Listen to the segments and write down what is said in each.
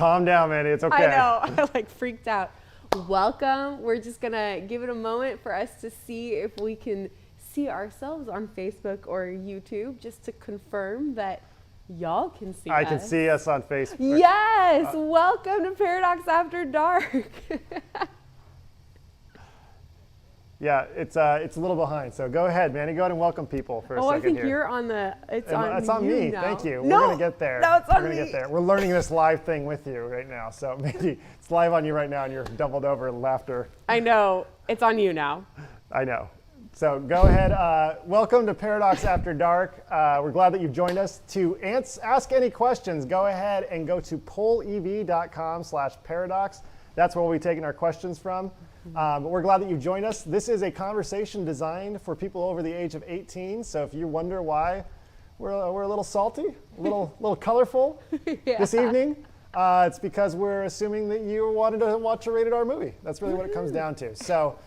Calm down, Mandy. It's okay. I know. I like freaked out. Welcome. We're just going to give it a moment for us to see if we can see ourselves on Facebook or YouTube, just to confirm that y'all can see us. I can see us on Facebook. Yes. Welcome to Paradox After Dark. Yeah, it's a little behind. So go ahead, Mandy. Go ahead and welcome people for a second I think here. you're on the. It's on me. Now. Thank you. No, We're gonna get there. No, it's on We're me. gonna get there. We're learning this live thing with you right now. So Mandy, it's live on you right now, and you're doubled over in laughter. I know. It's on you now. I know. So go ahead. Welcome to Paradox After Dark. We're glad that you've joined us. To ask any questions, go ahead and go to pollev.com/paradox. That's where we'll be taking our questions from. But we're glad that you've joined us. This is a conversation designed for people over the age of 18. So if you wonder why we're a little salty, a little colorful this evening, it's because we're assuming that you wanted to watch a rated R movie. That's really what it comes down to. So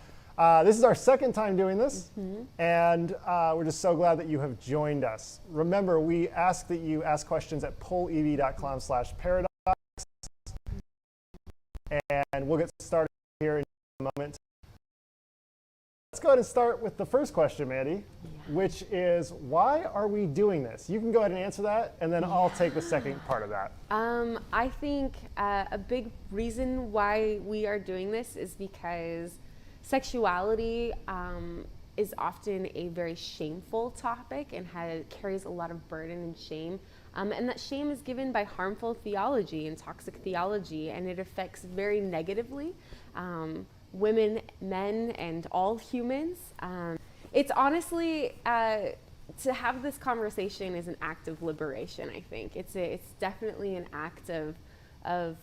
this is our second time doing this, and we're just so glad that you have joined us. Remember, we ask that you ask questions at pollev.com/paradox, and we'll get started here in a moment. Let's go ahead and start with the first question, Mandy, which is, why are we doing this? You can go ahead and answer that, and then I'll take the second part of that. I think a big reason why we are doing this is because sexuality is often a very shameful topic and carries a lot of burden and shame. And that shame is given by harmful theology and toxic theology, and it affects very negatively women, men, and all humans. It's honestly, to have this conversation is an act of liberation, I think. It's definitely an act of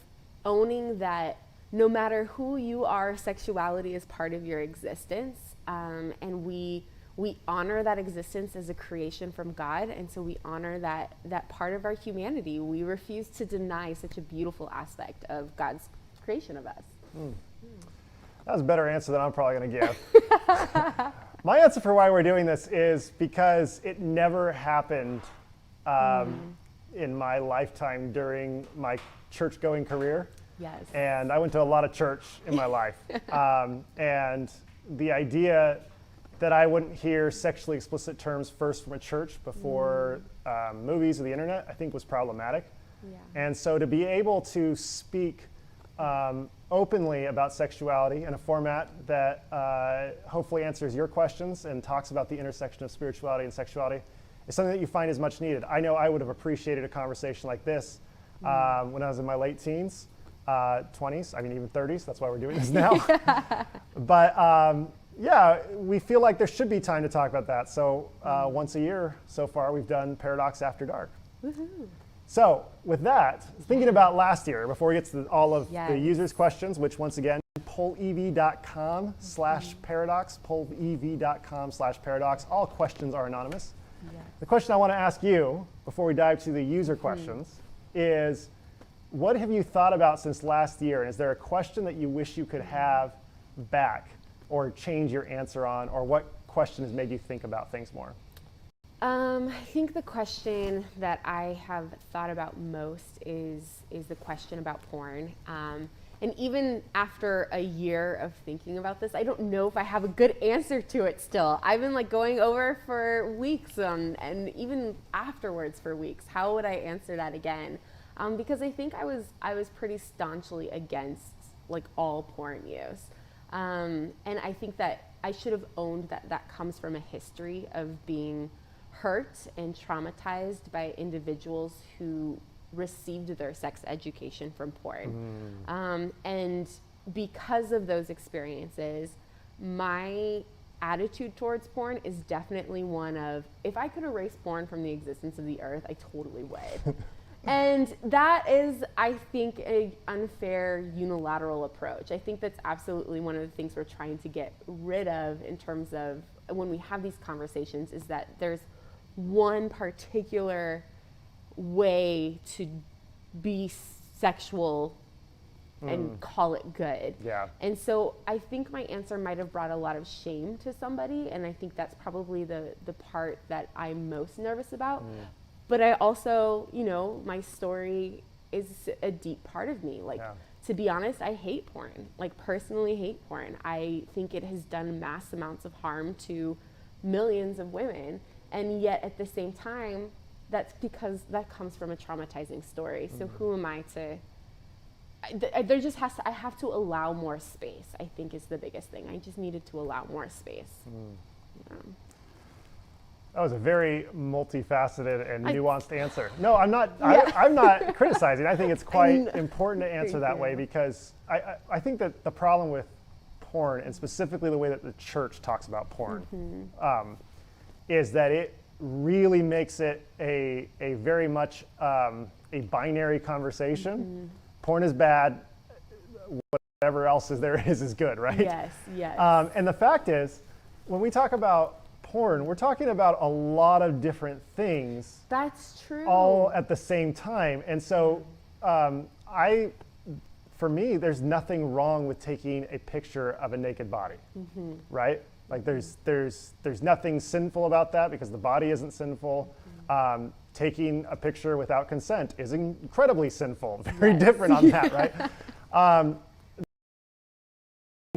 owning that no matter who you are, sexuality is part of your existence, and we honor that existence as a creation from God, and so we honor that part of our humanity. We refuse to deny such a beautiful aspect of God's creation of us. That was a better answer than I'm probably going to give. My answer for why we're doing this is because it never happened in my lifetime during my church-going career. Yes. And I went to a lot of church in my life. And the idea that I wouldn't hear sexually explicit terms first from a church before movies or the internet, I think was problematic. Yeah. And so to be able to speak openly about sexuality in a format that hopefully answers your questions and talks about the intersection of spirituality and sexuality is something that you find is much needed. I know I would have appreciated a conversation like this when I was in my late teens. 20s, I mean even 30s, that's why we're doing this now. But yeah, we feel like there should be time to talk about that. So once a year so far, we've done Paradox After Dark. Woohoo. So with that, thinking about last year, before we get to all of the users' questions, which once again, pollev.com/paradox, pollev.com/paradox, all questions are anonymous. Yes. The question I want to ask you, before we dive to the user questions, is, what have you thought about since last year? And is there a question that you wish you could have back or change your answer on? Or what question has made you think about things more? I think the question that I have thought about most is the question about porn. And even after a year of thinking about this, I don't know if I have a good answer to it still. I've been like going over for weeks and even afterwards for weeks. How would I answer that again? Because I think I was pretty staunchly against like all porn use. And I think that I should have owned that comes from a history of being hurt and traumatized by individuals who received their sex education from porn. And because of those experiences, my attitude towards porn is definitely one of, if I could erase porn from the existence of the earth, I totally would. And that is, I think, an unfair unilateral approach. I think that's absolutely one of the things we're trying to get rid of in terms of when we have these conversations, is that there's one particular way to be sexual and call it good. Yeah. And so I think my answer might have brought a lot of shame to somebody, and I think that's probably the part that I'm most nervous about. But I also, you know, my story is a deep part of me. Like, Yeah. to be honest, I hate porn. Like, personally hate porn. I think it has done mass amounts of harm to millions of women. And yet at the same time, that's because that comes from a traumatizing story. So who am I to, there just has to, I have to allow more space, I think is the biggest thing. I just needed to allow more space. That was a very multifaceted and nuanced answer. No, I'm not. Yeah. I'm not criticizing. I think it's quite important to answer that way you. because I think that the problem with porn, and specifically the way that the church talks about porn, is that it really makes it a very much a binary conversation. Porn is bad. Whatever else there is good, right? Yes, yes. And the fact is, when we talk about porn, we're talking about a lot of different things That's true. all at the same time. And so for me, there's nothing wrong with taking a picture of a naked body, right? Like there's nothing sinful about that because the body isn't sinful. Taking a picture without consent is incredibly sinful, very different on that, right?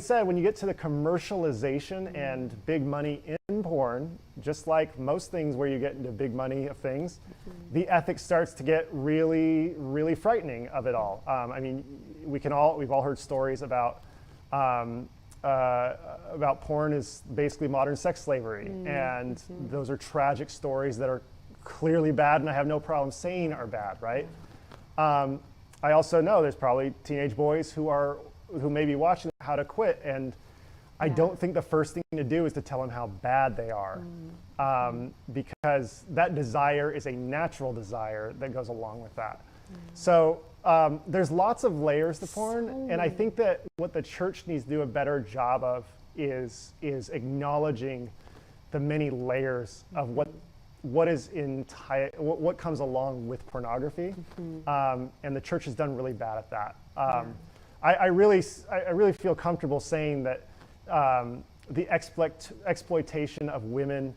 Said when you get to the commercialization and big money in porn, just like most things where you get into big money of things, the ethics starts to get really, really frightening of it all. I mean, we've all heard stories about porn is basically modern sex slavery, and those are tragic stories that are clearly bad, and I have no problem saying are bad, right? I also know there's probably teenage boys who may be watching How to Quit, and I don't think the first thing to do is to tell them how bad they are, because that desire is a natural desire that goes along with that. So there's lots of layers to porn, and I think that what the church needs to do a better job of is acknowledging the many layers of what comes along with pornography, and the church has done really bad at that. I really feel comfortable saying that the exploitation of women,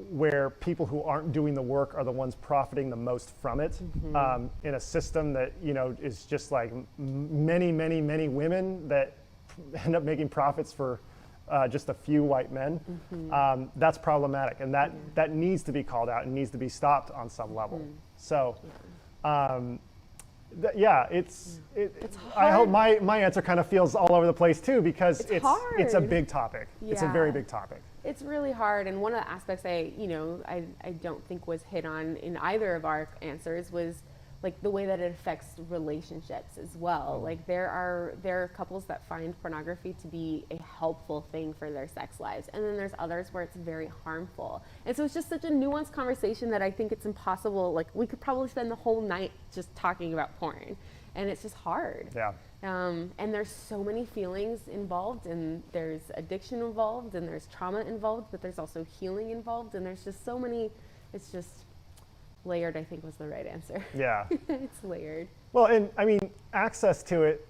where people who aren't doing the work are the ones profiting the most from it, in a system that is just like many women that end up making profits for just a few white men. That's problematic, and that needs to be called out and needs to be stopped on some level. So. It's hard. I hope my answer kind of feels all over the place too, because it's a hard. big topic. It's a very big topic. It's really hard, and one of the aspects I don't think was hit on in either of our answers was like the way that it affects relationships as well. Like there are couples that find pornography to be a helpful thing for their sex lives, and then there's others where it's very harmful. And so it's just such a nuanced conversation that I think it's impossible. Like we could probably spend the whole night just talking about porn, and it's just hard. Yeah. And there's so many feelings involved, and there's addiction involved, and there's trauma involved, but there's also healing involved, and there's just so many. It's just layered, I think was the right answer. Yeah. It's layered. Well, and I mean, access to it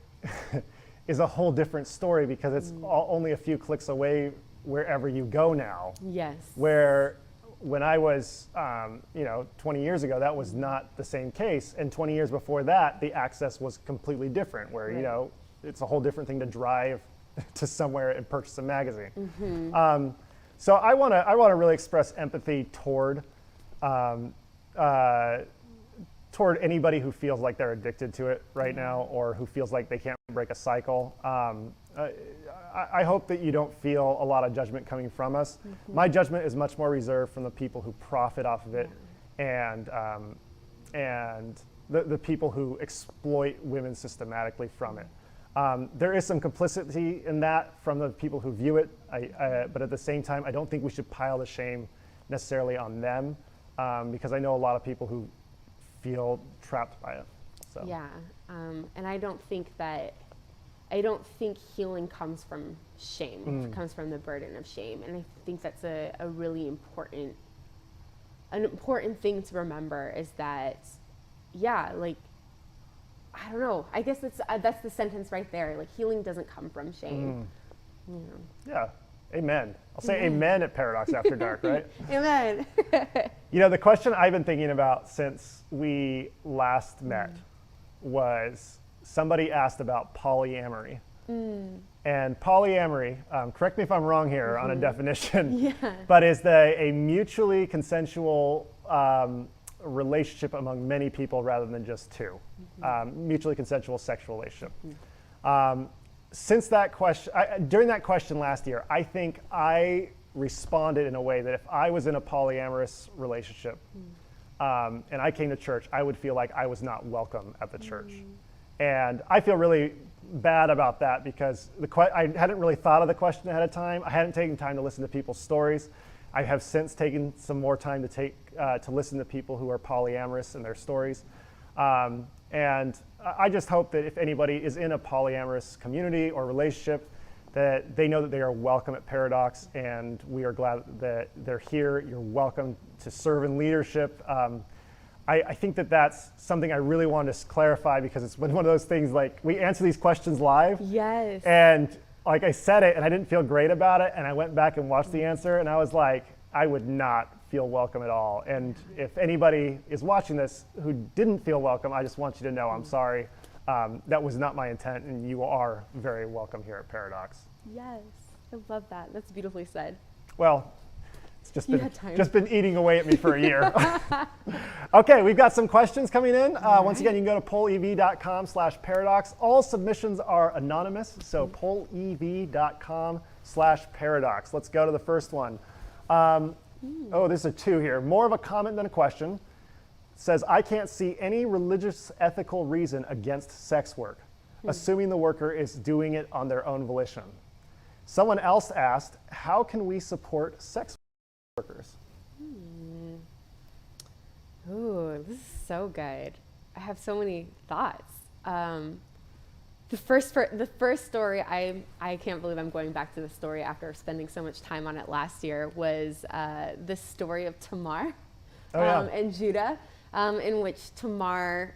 is a whole different story because it's only a few clicks away wherever you go now. Yes. Where when I was, 20 years ago, that was not the same case. And 20 years before that, the access was completely different where, Right. It's a whole different thing to drive to somewhere and purchase a magazine. So I want to really express empathy toward anybody who feels like they're addicted to it right now, or who feels like they can't break a cycle. I hope that you don't feel a lot of judgment coming from us. My judgment is much more reserved from the people who profit off of it, and the people who exploit women systematically from it. There is some complicity in that from the people who view it, but at the same time, I don't think we should pile the shame necessarily on them, because I know a lot of people who feel trapped by it. So. Yeah, and I don't think healing comes from shame. It comes from the burden of shame, and I think that's a really important thing to remember is that, like, I don't know. I guess that's the sentence right there. Like, healing doesn't come from shame. Yeah, Amen. I'll say amen at Paradox After Dark, right? Amen. You know, the question I've been thinking about since we last met was somebody asked about polyamory. And polyamory, correct me if I'm wrong here on a definition, but is a mutually consensual relationship among many people rather than just two. Mutually consensual sexual relationship. Since that question, during that question last year, I think I responded in a way that if I was in a polyamorous relationship and I came to church, I would feel like I was not welcome at the church. And I feel really bad about that because I hadn't really thought of the question ahead of time. I hadn't taken time to listen to people's stories. I have since taken some more time to listen to people who are polyamorous and their stories. And I just hope that if anybody is in a polyamorous community or relationship, that they know that they are welcome at Paradox, and we are glad that they're here. You're welcome to serve in leadership. I think that that's something I really wanted to clarify because it's one of those things like we answer these questions live. Yes. And like I said it and I didn't feel great about it, and I went back and watched the answer and I was like, I would not feel welcome at all. And if anybody is watching this who didn't feel welcome, I just want you to know I'm sorry. That was not my intent, and you are very welcome here at Paradox. Yes, I love that. That's beautifully said. Well, it's just been eating away at me for a year. Okay, we've got some questions coming in. Once again, you can go to polev.com/paradox. All submissions are anonymous, so polev.com/paradox. Let's go to the first one. Oh, there's a two here. More of a comment than a question. It says, I can't see any religious ethical reason against sex work, assuming the worker is doing it on their own volition. Someone else asked, how can we support sex workers? Ooh, this is so good. I have so many thoughts. The first story, I can't believe I'm going back to the story after spending so much time on it last year, was the story of Tamar and Judah, in which Tamar,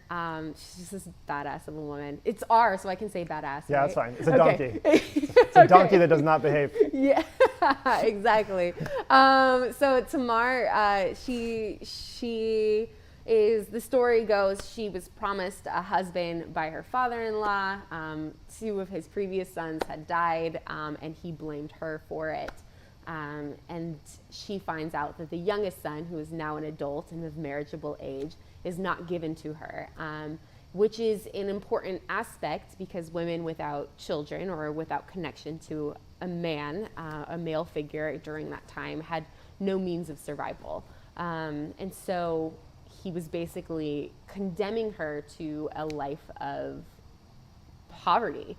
she's this badass of a woman. It's R, so I can say badass. Yeah, right? that's fine. It's a donkey. It's a donkey that does not behave. Yeah, exactly. So Tamar, she is, the story goes, she was promised a husband by her father-in-law. Two of his previous sons had died, and he blamed her for it. And she finds out that the youngest son, who is now an adult and of marriageable age, is not given to her, which is an important aspect because women without children or without connection to a man, a male figure during that time, had no means of survival. And so he was basically condemning her to a life of poverty.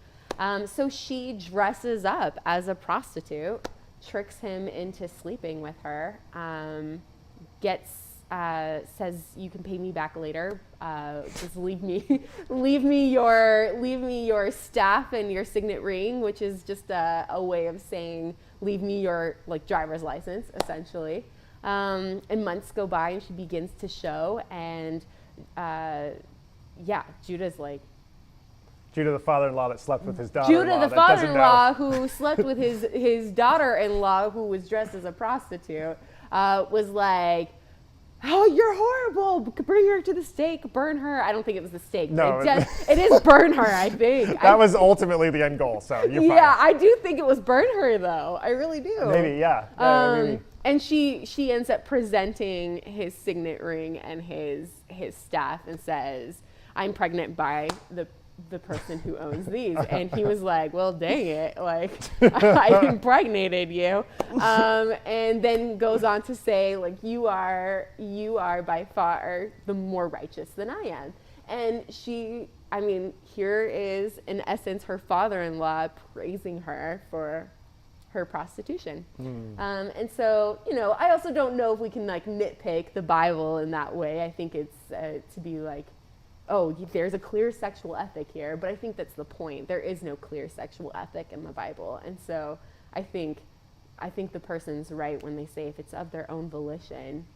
So she dresses up as a prostitute, tricks him into sleeping with her, says, you can pay me back later, just leave me your staff and your signet ring, which is just a way of saying leave me your driver's license, essentially. And months go by and she begins to show, and Judah's like, Judah, the father-in-law that slept with his daughter. Judah, the father-in-law who slept with his daughter-in-law, who was dressed as a prostitute, was like, oh, you're horrible. Bring her to the stake, burn her. I don't think it was the stake. No. It is burn her, I think. That was ultimately the end goal, so you're fine. Yeah, I do think it was burn her, though. I really do. Maybe, yeah. Maybe. And she ends up presenting his signet ring and his staff and says, I'm pregnant by the person who owns these. And he was like, well, dang it, I impregnated you. And then goes on to say, you are by far the more righteous than I am. And here is in essence her father-in-law praising her for her prostitution. And so, I also don't know if we can nitpick the Bible in that way. I think it's to be oh, there's a clear sexual ethic here, but I think that's the point. There is no clear sexual ethic in the Bible. And so I think the person's right when they say if it's of their own volition,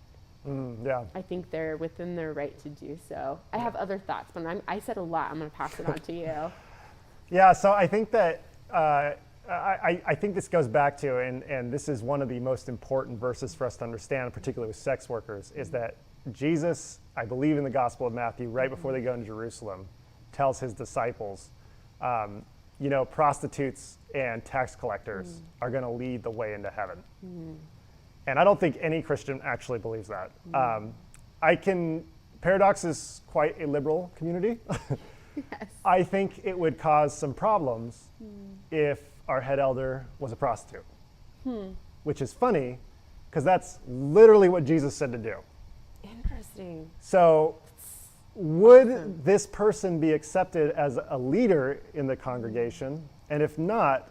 I think they're within their right to do so. I have other thoughts, but I said a lot. I'm going to pass it on to you. Yeah, so I think that I think this goes back to, and this is one of the most important verses for us to understand, particularly with sex workers, is that Jesus, I believe in the Gospel of Matthew, right before they go into Jerusalem, tells his disciples, prostitutes and tax collectors are going to lead the way into heaven. And I don't think any Christian actually believes that. Paradox is quite a liberal community. Yes. I think it would cause some problems if our head elder was a prostitute, which is funny because that's literally what Jesus said to do. Interesting. So would this person be accepted as a leader in the congregation? And if not,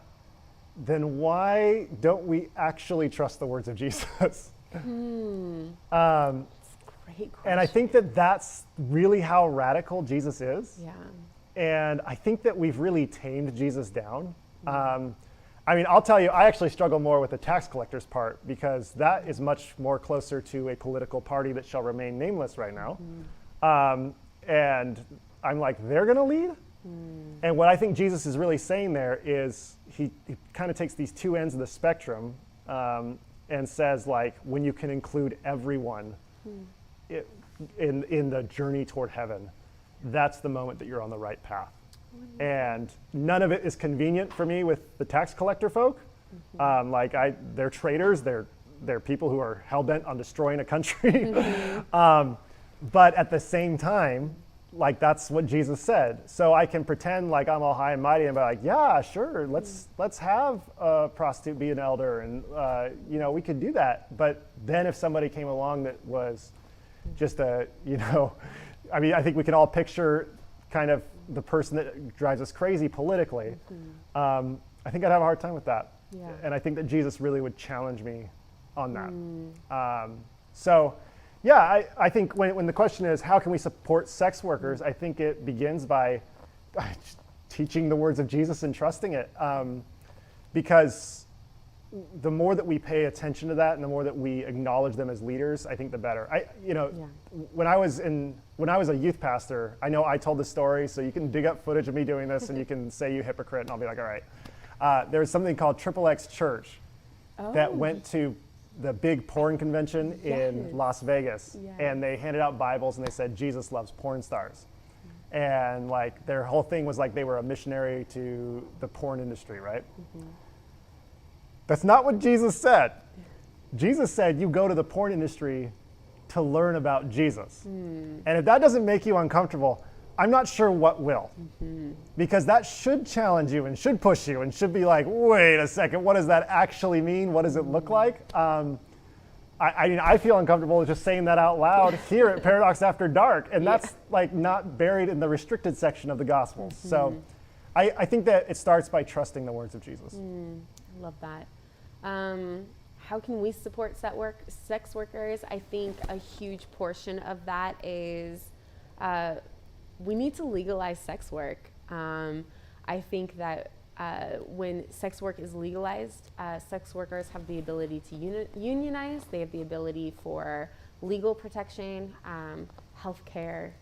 then why don't we actually trust the words of Jesus? Great question. And I think that that's really how radical Jesus is. Yeah. And I think that we've really tamed Jesus down. I'll tell you, I actually struggle more with the tax collectors part because that is much more closer to a political party that shall remain nameless right now. And I'm like, they're going to lead? And what I think Jesus is really saying there is he kind of takes these two ends of the spectrum and says, like, when you can include everyone in the journey toward heaven, that's the moment that you're on the right path. And none of it is convenient for me with the tax collector folk. They're traitors. They're people who are hell-bent on destroying a country. But at the same time, like, that's what Jesus said. So I can pretend like I'm all high and mighty and be like, yeah, sure, let's have a prostitute be an elder, and we could do that. But then if somebody came along that was just I think we can all picture kind of the person that drives us crazy politically. I think I'd have a hard time with that. Yeah. And I think that Jesus really would challenge me on that. I think when the question is, how can we support sex workers? I think it begins by teaching the words of Jesus and trusting it. Because the more that we pay attention to that and the more that we acknowledge them as leaders, I think the better. When I was a youth pastor, I know I told the story, so you can dig up footage of me doing this and you can say you hypocrite, and I'll be like, all right. There was something called XXX Church that went to the big porn convention in Las Vegas, and they handed out Bibles and they said, Jesus loves porn stars. And like their whole thing was like they were a missionary to the porn industry, right? That's not what Jesus said. Jesus said you go to the porn industry to learn about Jesus. And if that doesn't make you uncomfortable, I'm not sure what will. Because that should challenge you and should push you and should be like, wait a second, what does that actually mean? What does it look like? I feel uncomfortable with just saying that out loud here at Paradox After Dark, and that's like not buried in the restricted section of the Gospels. So I think that it starts by trusting the words of Jesus. I love that. How can we support sex workers? I think a huge portion of that is we need to legalize sex work. I think that when sex work is legalized, sex workers have the ability to unionize. They have the ability for legal protection, healthcare,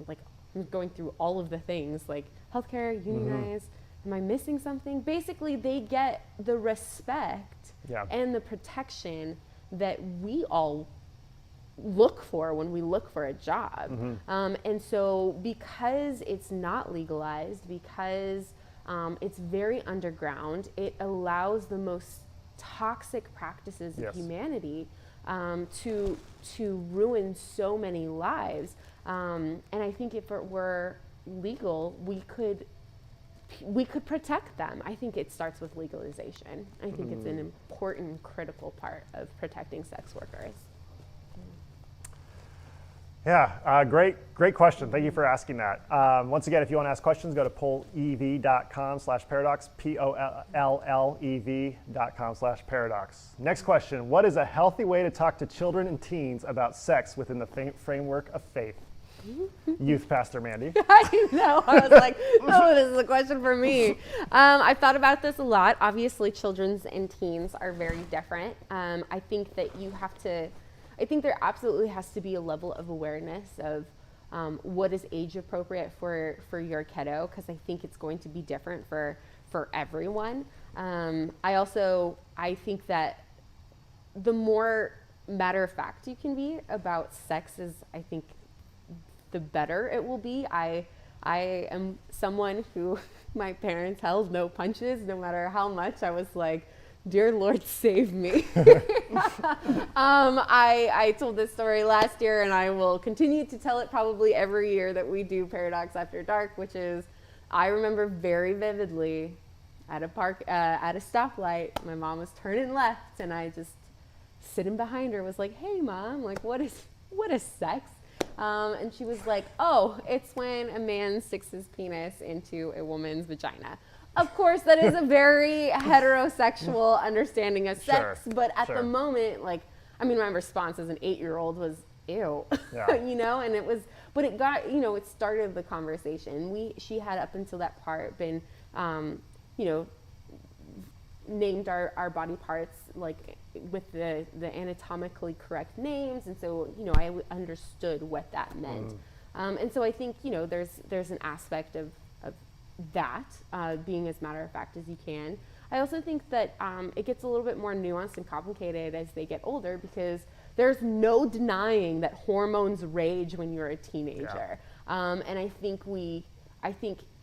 like I'm going through all of the things like healthcare, unionize. Am I missing something? Basically, they get the respect and the protection that we all look for when we look for a job. And so because it's not legalized, because it's very underground, it allows the most toxic practices of humanity to ruin so many lives. And I think if it were legal, we could protect them. I think it starts with legalization. I think it's an important, critical part of protecting sex workers. Yeah, great question. Thank you for asking that. Once again, if you want to ask questions, go to pollev.com/paradox, POLLEV.com/paradox. Next question, what is a healthy way to talk to children and teens about sex within the framework of faith? Youth pastor Mandy. I know, I was like, oh, this is a question for me. I've thought about this a lot. Obviously, children and teens are very different. I think that I think there absolutely has to be a level of awareness of what is age appropriate for your kiddo, because I think it's going to be different for everyone. I think that the more matter of fact you can be about sex is, I think, the better it will be. I am someone who my parents held no punches, no matter how much I was like, dear Lord, save me. I told this story last year, and I will continue to tell it probably every year that we do Paradox After Dark, which is, I remember very vividly at a stoplight, my mom was turning left, and I just sitting behind her was like, hey mom, like what is sex? And she was like, oh, it's when a man sticks his penis into a woman's vagina. Of course, that is a very heterosexual understanding of sex, but at the moment, like, I mean, my response as an 8-year-old was, ew, you know, and it was, but it got, you know, it started the conversation. She had up until that part been, you know, named our body parts like with the anatomically correct names, and so, you know, I understood what that meant. And so I think, you know, there's an aspect of that being as matter of fact as you can. I also think that it gets a little bit more nuanced and complicated as they get older, because there's no denying that hormones rage when you're a teenager. And I think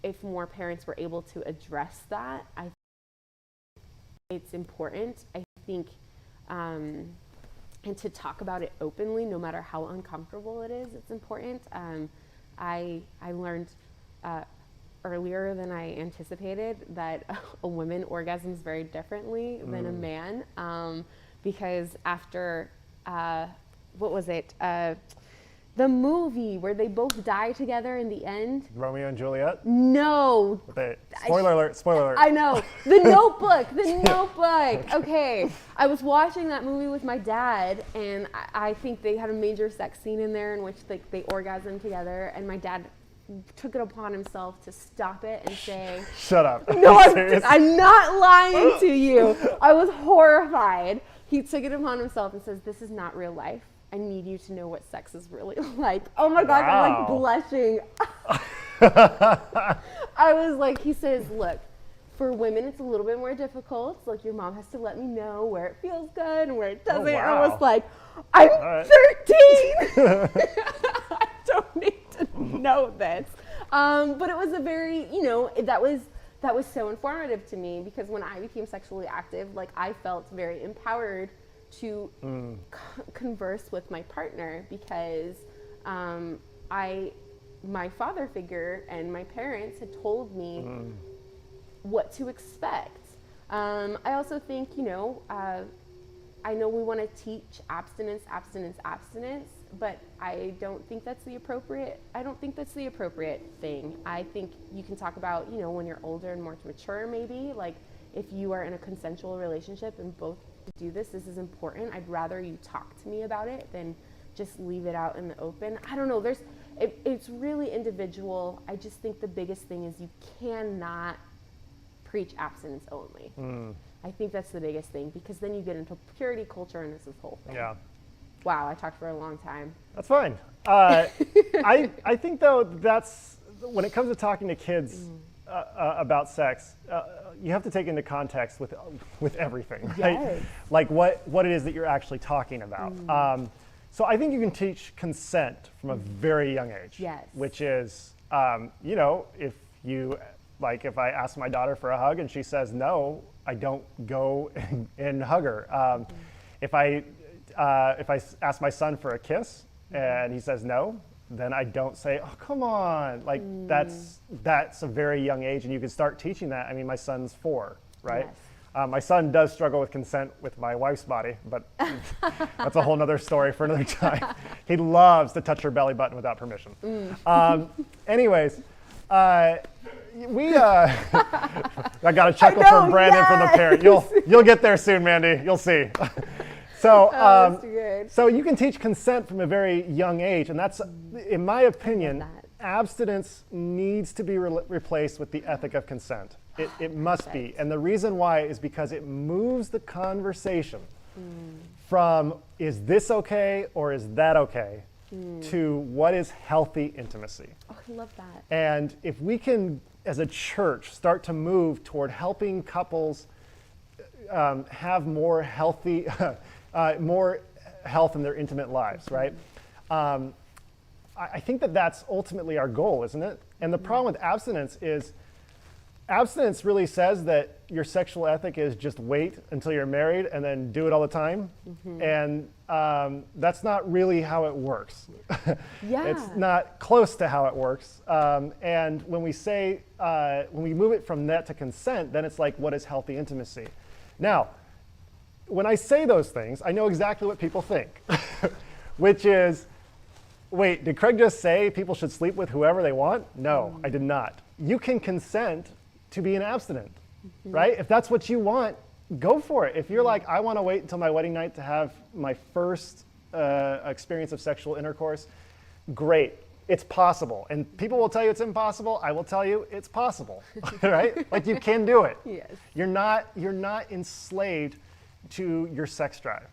if more parents were able to address that, I think it's important. I think, and to talk about it openly, no matter how uncomfortable it is, it's important. I learned earlier than I anticipated that a woman orgasms very differently than a man, because after what was it, the movie where they both die together in the end, Romeo and Juliet? No. Spoiler alert. I know. The Notebook. Okay. I was watching that movie with my dad, and I think they had a major sex scene in there in which they orgasm together, and my dad took it upon himself to stop it and say, shut up. No, I'm not lying to you. I was horrified. He took it upon himself and says, this is not real life. I need you to know what sex is really like. Oh my God, I'm like blushing. I was like, he says, look, for women, it's a little bit more difficult. Like, your mom has to let me know where it feels good and where it doesn't. Wow. I was like, I'm 13. I don't need to know this. But it was a very, you know, that was so informative to me, because when I became sexually active, like, I felt very empowered to converse with my partner, because my father figure and my parents had told me what to expect. I also think, you know, I know we want to teach abstinence, but I don't think that's the appropriate thing. I think you can talk about, you know, when you're older and more mature, maybe, like, if you are in a consensual relationship and both do this is important. I'd rather you talk to me about it than just leave it out in the open. I don't know. It's really individual. I just think the biggest thing is you cannot preach abstinence only. I think that's the biggest thing, because then you get into purity culture and it's this whole thing. Yeah. Wow, I talked for a long time. That's fine. I think, though, that's when it comes to talking to kids about sex, you have to take into context with everything, right? Yes. Like what it is that you're actually talking about. So I think you can teach consent from a very young age. Yes. Which is, you know, if I ask my daughter for a hug and she says no, I don't go and hug her. If I ask my son for a kiss and he says no, then I don't say, oh, come on. Like, that's a very young age, and you can start teaching that. I mean, my son's 4, right? Yes. My son does struggle with consent with my wife's body, but that's a whole nother story for another time. He loves to touch her belly button without permission. Anyways, I got a chuckle from Brandon from the parent. You'll get there soon, Mandy. You'll see. So, so you can teach consent from a very young age, and that's, in my opinion, abstinence needs to be replaced with the ethic of consent. It must be, and the reason why is because it moves the conversation from is this okay or is that okay to what is healthy intimacy. Oh, I love that. And if we can, as a church, start to move toward helping couples have more healthy, more health in their intimate lives, right? I think that that's ultimately our goal, isn't it? And the problem with abstinence is, abstinence really says that your sexual ethic is just wait until you're married and then do it all the time. And that's not really how it works. Yeah. It's not close to how it works. And when we say, when we move it from that to consent, then it's like, what is healthy intimacy? Now, when I say those things, I know exactly what people think, which is, wait, did Craig just say people should sleep with whoever they want? No, I did not. You can consent to being abstinent, right? If that's what you want, go for it. If you're like, I want to wait until my wedding night to have my first experience of sexual intercourse, great. It's possible. And people will tell you it's impossible. I will tell you it's possible, right? Like, you can do it. Yes. You're not enslaved to your sex drive.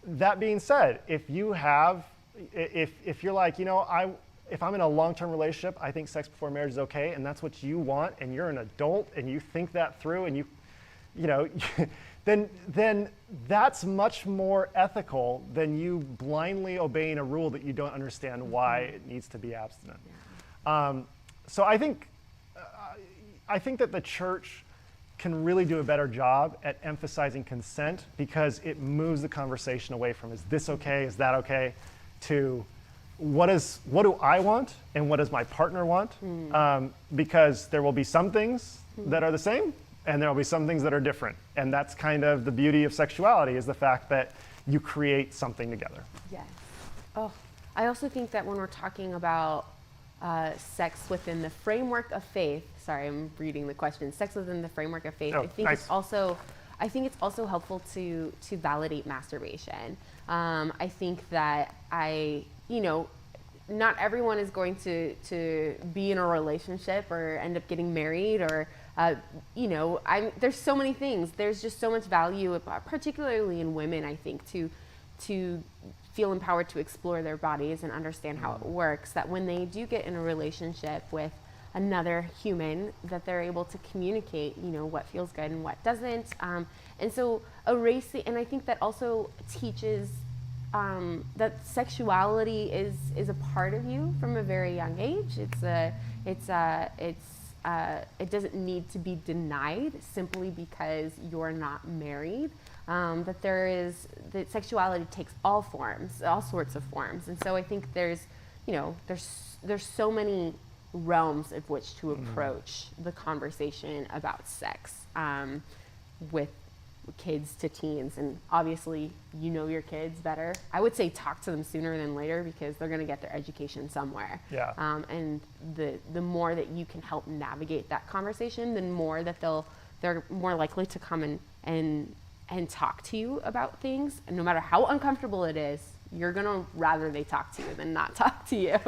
That being said, if you're like, if I'm in a long-term relationship, I think sex before marriage is okay, and that's what you want, and you're an adult, and you think that through, and then that's much more ethical than you blindly obeying a rule that you don't understand why it needs to be abstinent. So I think that the church can really do a better job at emphasizing consent, because it moves the conversation away from, is this okay, is that okay, to what do I want and what does my partner want? Because there will be some things that are the same, and there will be some things that are different. And that's kind of the beauty of sexuality, is the fact that you create something together. Yes. Oh, I also think that when we're talking about sex within the framework of faith, sorry, I'm reading the question, sex within the framework of faith, Oh, I think nice. it's also helpful to validate masturbation. I think that not everyone is going to be in a relationship or end up getting married, or there's so many things. There's just so much value, particularly in women, I think, to feel empowered to explore their bodies and understand how it works, that when they do get in a relationship with another human, that they're able to communicate, what feels good and what doesn't. And so and I think that also teaches that sexuality is a part of you from a very young age. It doesn't need to be denied simply because you're not married. That sexuality takes all forms, all sorts of forms. And so I think there's so many realms of which to approach the conversation about sex, with kids to teens. And obviously, your kids better. I would say talk to them sooner than later, because they're going to get their education somewhere. Yeah. And the more that you can help navigate that conversation, the more that they're more likely to come and talk to you about things. And no matter how uncomfortable it is, you're going to rather they talk to you than not talk to you.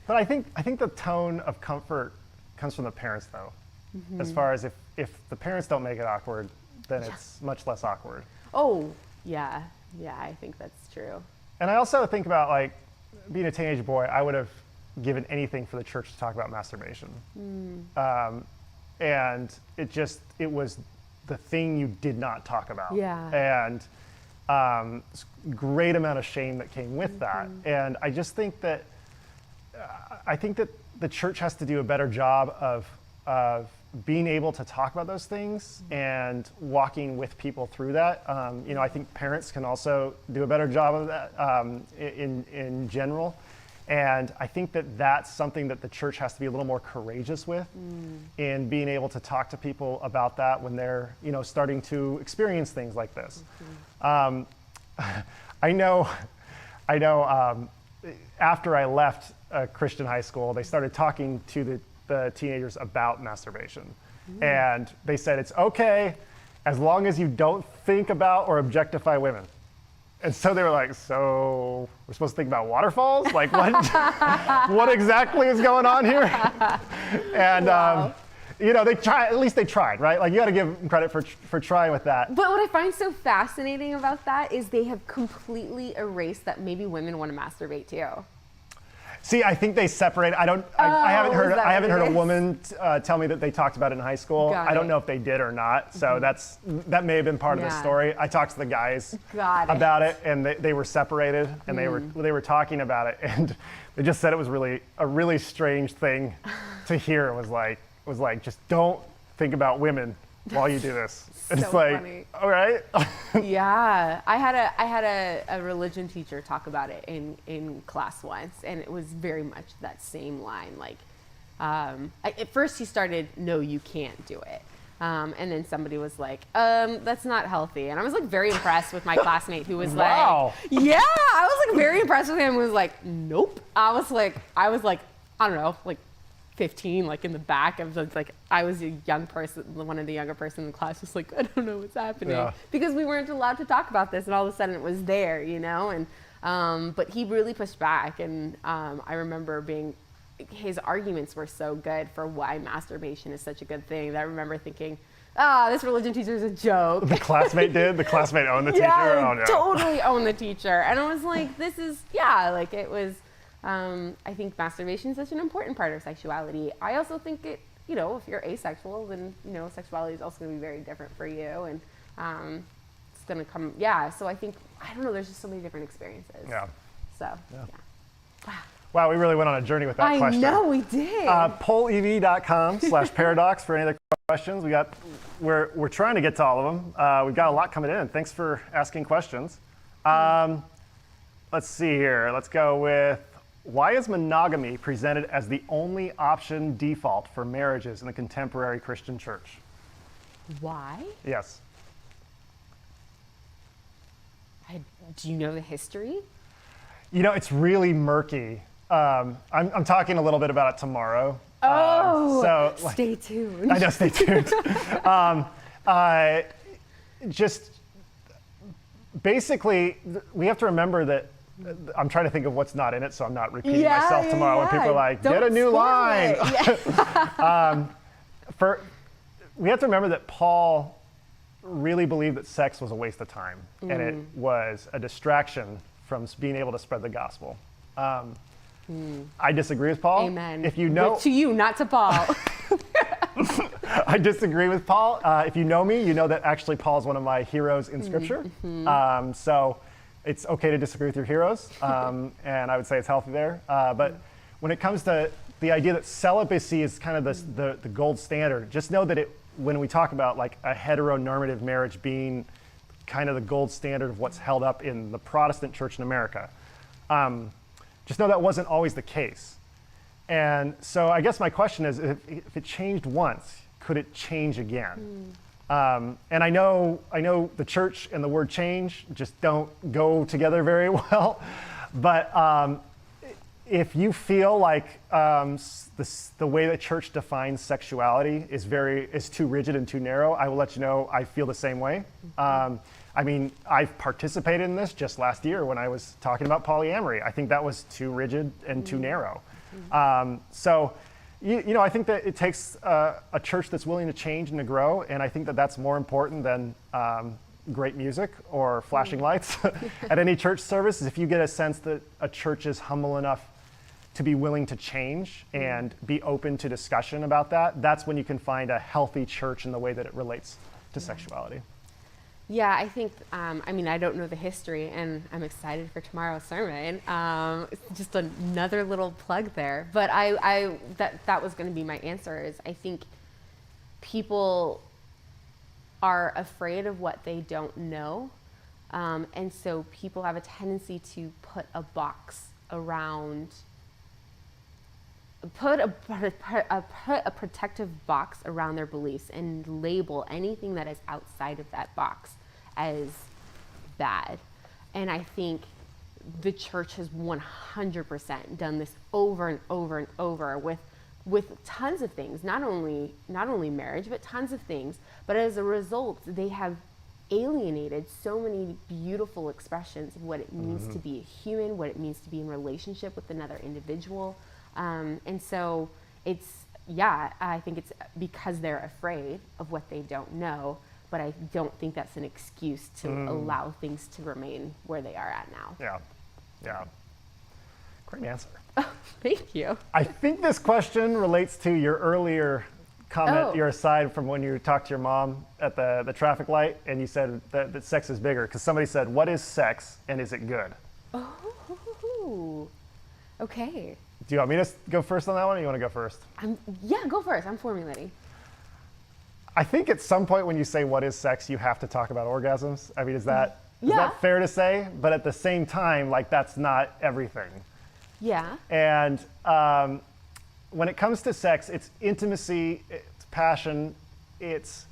But I think the tone of comfort comes from the parents, though. As far as if the parents don't make it awkward, then it's much less awkward. Oh, yeah, I think that's true. And I also think about, like, being a teenage boy, I would have given anything for the church to talk about masturbation. And it was the thing you did not talk about. Yeah. And great amount of shame that came with that. And I just think that, the church has to do a better job of being able to talk about those things and walking with people through that. I think parents can also do a better job of that in general. And I think that that's something that the church has to be a little more courageous with, in being able to talk to people about that when they're, starting to experience things like this. I know after I left a Christian high school, they started talking to the teenagers about masturbation. And they said, it's okay as long as you don't think about or objectify women. And so they were like, so we're supposed to think about waterfalls? Like, what? What exactly is going on here? And Wow. they try. At least they tried, right? Like, you got to give them credit for trying with that. But what I find so fascinating about that is they have completely erased that maybe women want to masturbate too. See, I think they separate. I haven't heard. I haven't heard a woman tell me that they talked about it in high school. I don't know if they did or not. So that may have been part of the story. I talked to the guys about it, and they were separated, and they were talking about it, and they just said it was a really strange thing to hear. It was like just don't think about women while you do this. And so it's like, funny. all right. Yeah, I had a religion teacher talk about it in class once, and it was very much that same line. Like, at first he started, "No, you can't do it," and then somebody was like, "That's not healthy," and I was like very impressed with my classmate who was Wow. like, "Yeah," I was like very impressed with him. Who was like, "Nope." I was like, I don't know, like 15, like in the back of the, like, I was a young person, one of the younger person in the class, just like, I don't know what's happening, because we weren't allowed to talk about this, and all of a sudden it was there, you know, and but he really pushed back, and I remember his arguments were so good for why masturbation is such a good thing that I remember thinking, this religion teacher is a joke. The classmate did? The classmate owned the teacher? Yeah, Oh, no. totally owned the teacher, and I was like, it was. I think masturbation is such an important part of sexuality. I also think it, you know, if you're asexual, then, you know, sexuality is also going to be very different for you. And it's going to come, so I think, I don't know, there's just so many different experiences. Yeah. So, Wow, we really went on a journey with that question. I know, we did. Pollev.com/paradox for any other questions. We're trying to get to all of them. We've got a lot coming in. Thanks for asking questions. Let's see here. Let's go with, why is monogamy presented as the only option default for marriages in the contemporary Christian church? Why? Yes. Do you know the history? You know, it's really murky. I'm talking a little bit about it tomorrow. Stay tuned. I know, stay tuned. Just basically, we have to remember that I'm trying to think of what's not in it, so I'm not repeating myself tomorrow when people are like, get a new line. We have to remember that Paul really believed that sex was a waste of time, and it was a distraction from being able to spread the gospel. I disagree with Paul. Amen. If you know, to you, not to Paul. I disagree with Paul. If you know me, you know that actually Paul is one of my heroes in Scripture. So it's okay to disagree with your heroes, and I would say it's healthy there. But when it comes to the idea that celibacy is kind of the gold standard, just know that when we talk about like a heteronormative marriage being kind of the gold standard of what's held up in the Protestant church in America, just know that wasn't always the case. And so I guess my question is, if it changed once, could it change again? And I know the church and the word change just don't go together very well, but if you feel like the way the church defines sexuality is too rigid and too narrow, I will let you know I feel the same way. I mean, I've participated in this just last year when I was talking about polyamory. I think that was too rigid and too narrow. So, you know, I think that it takes a church that's willing to change and to grow, and I think that that's more important than great music or flashing lights at any church service. Is if you get a sense that a church is humble enough to be willing to change and be open to discussion about that, that's when you can find a healthy church in the way that it relates to sexuality. Yeah, I think, I mean, I don't know the history, and I'm excited for tomorrow's sermon. It's just another little plug there. But that was going to be my answer, is I think people are afraid of what they don't know. And so people have a tendency to put a box around, put a protective box around their beliefs and label anything that is outside of that box as bad. And I think the church has 100% done this over and over and over with tons of things, not only marriage, but tons of things. But as a result, they have alienated so many beautiful expressions of what it means to be a human, what it means to be in relationship with another individual. And so I think it's because they're afraid of what they don't know, but I don't think that's an excuse to allow things to remain where they are at now. Yeah. Great answer. Thank you. I think this question relates to your earlier comment, Oh. your aside from when you talked to your mom at the traffic light and you said that sex is bigger. Because somebody said, what is sex and is it good? Oh, okay. Do you want me to go first on that one or you want to go first? Yeah, go first. I'm formulating. I think at some point when you say what is sex, you have to talk about orgasms. I mean, is that Yeah. fair to say? But at the same time, like that's not everything. Yeah. And when it comes to sex, it's intimacy, it's passion, it's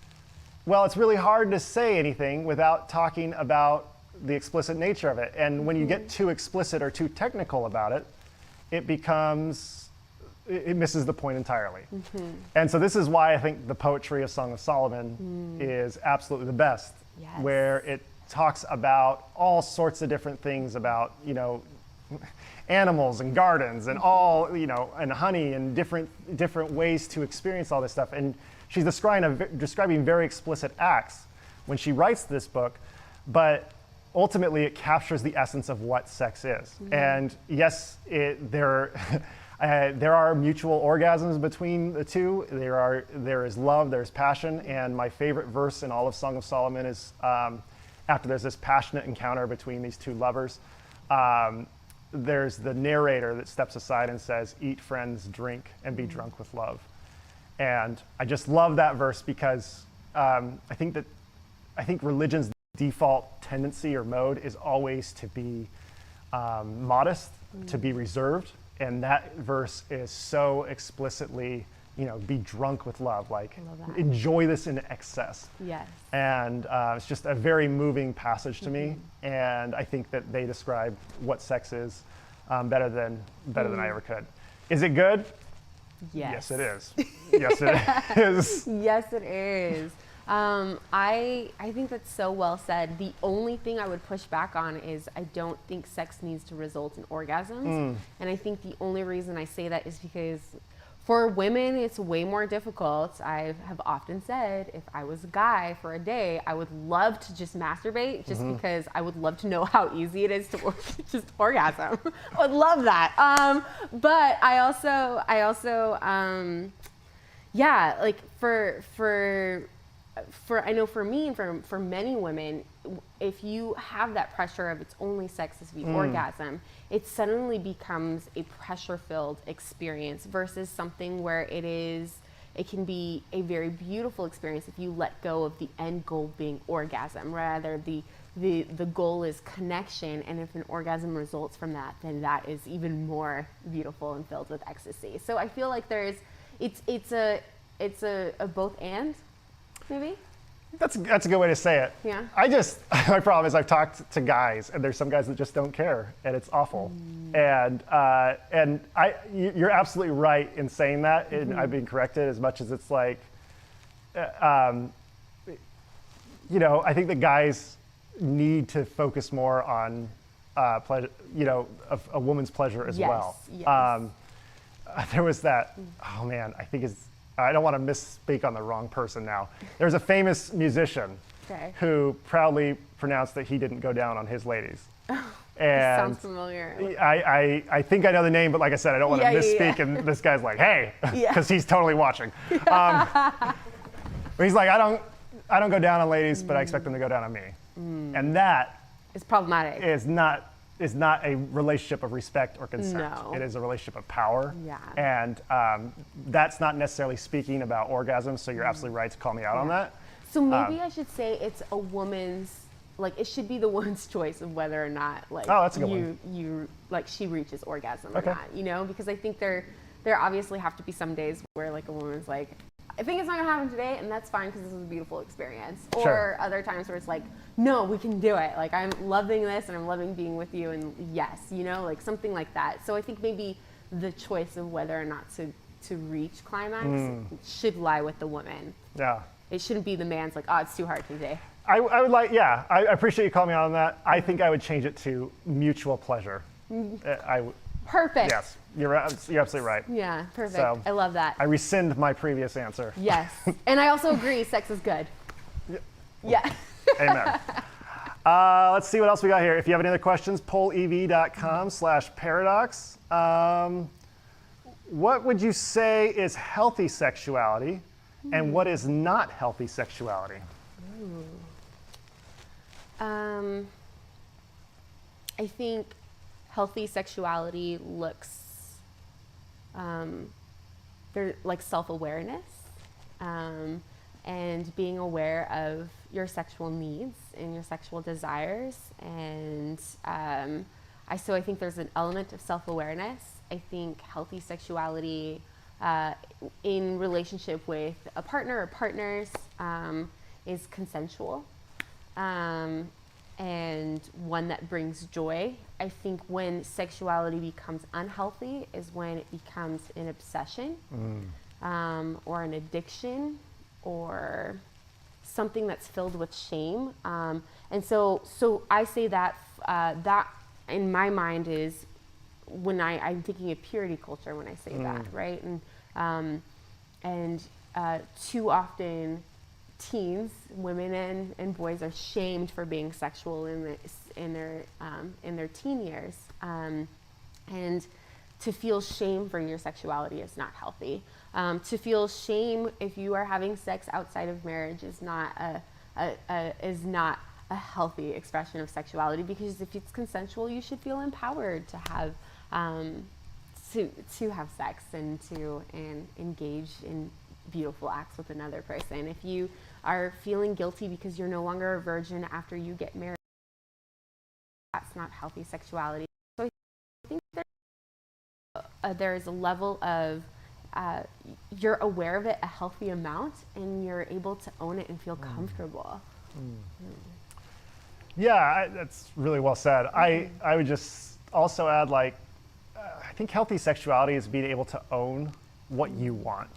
really hard to say anything without talking about the explicit nature of it. And when you get too explicit or too technical about it, it misses the point entirely. And so this is why I think the poetry of Song of Solomon is absolutely the best, Yes. where it talks about all sorts of different things about, animals and gardens and all, and honey and different ways to experience all this stuff. And she's describing very explicit acts when she writes this book, but ultimately it captures the essence of what sex is. And yes, there are mutual orgasms between the two. There is love, there's passion, and my favorite verse in all of Song of Solomon is after there's this passionate encounter between these two lovers, there's the narrator that steps aside and says, eat, friends, drink, and be drunk with love. And I just love that verse because I think religion's default tendency or mode is always to be modest, to be reserved. And that verse is so explicitly, be drunk with love, like enjoy this in excess. Yes. And it's just a very moving passage to me. And I think that they describe what sex is better than I ever could. Is it good? Yes. Yes, it is. Yes, it is. Yes, it is. I think that's so well said. The only thing I would push back on is I don't think sex needs to result in orgasms. And I think the only reason I say that is because for women, it's way more difficult. I have often said, if I was a guy for a day, I would love to just masturbate just because I would love to know how easy it is to just orgasm. I would love that. But I also, yeah, like I know for me and for many women, if you have that pressure of it's only sex is the orgasm, it suddenly becomes a pressure-filled experience versus something where it can be a very beautiful experience if you let go of the end goal being orgasm. Rather, the goal is connection, and if an orgasm results from that, then that is even more beautiful and filled with ecstasy. So I feel like it's a both and. Maybe? That's a good way to say it. Yeah. My problem is I've talked to guys, and there's some guys that just don't care, and it's awful. And you're absolutely right in saying that, and I've been corrected as much as it's like, I think the guys need to focus more on pleasure, a woman's pleasure as well. Yes. There was that, oh man, I don't want to misspeak on the wrong person now. There's a famous musician who proudly pronounced that he didn't go down on his ladies. And sounds familiar. I think I know the name, but like I said, I don't want to misspeak. And this guy's like, hey, because he's totally watching. But he's like, I don't go down on ladies, but I expect them to go down on me. And that is problematic. Is not a relationship of respect or consent. No. It is a relationship of power. Yeah. And that's not necessarily speaking about orgasms, so you're absolutely right to call me out on that. So maybe I should say it's a woman's, like it should be the woman's choice of whether or not like that's a good one. you like she reaches orgasm or not, because I think there obviously have to be some days where like a woman's like, I think it's not gonna happen today, and that's fine because this is a beautiful experience. Or other times where it's like, no, we can do it. Like I'm loving this, and I'm loving being with you, and yes, like something like that. So I think maybe the choice of whether or not to reach climax should lie with the woman. Yeah. It shouldn't be the man's like, oh, it's too hard today. I would like, I appreciate you calling me out on that. I think I would change it to mutual pleasure. Perfect. Yes, you're absolutely right. Yeah, perfect. So, I love that. I rescind my previous answer. Yes, and I also agree, sex is good. Yeah. Amen. Let's see what else we got here. If you have any other questions, pollev.com/paradox. What would you say is healthy sexuality, and what is not healthy sexuality? I think healthy sexuality looks like self-awareness, and being aware of your sexual needs and your sexual desires. And so I think there's an element of self-awareness. I think healthy sexuality in relationship with a partner or partners is consensual, and one that brings joy. I think when sexuality becomes unhealthy is when it becomes an obsession, or an addiction, or something that's filled with shame. And so I say that that in my mind is when I'm thinking of purity culture when I say that, right? And too often teens, women and boys, are shamed for being sexual in their teen years, and to feel shame for your sexuality is not healthy. To feel shame if you are having sex outside of marriage is not a healthy expression of sexuality, because if it's consensual, you should feel empowered to have to have sex and engage in beautiful acts with another person. If you are feeling guilty because you're no longer a virgin after you get married, that's not healthy sexuality. So I think there's a level of you're aware of it a healthy amount, and you're able to own it and feel comfortable. Yeah, that's really well said. I would just also add, like, I think healthy sexuality is being able to own what you want.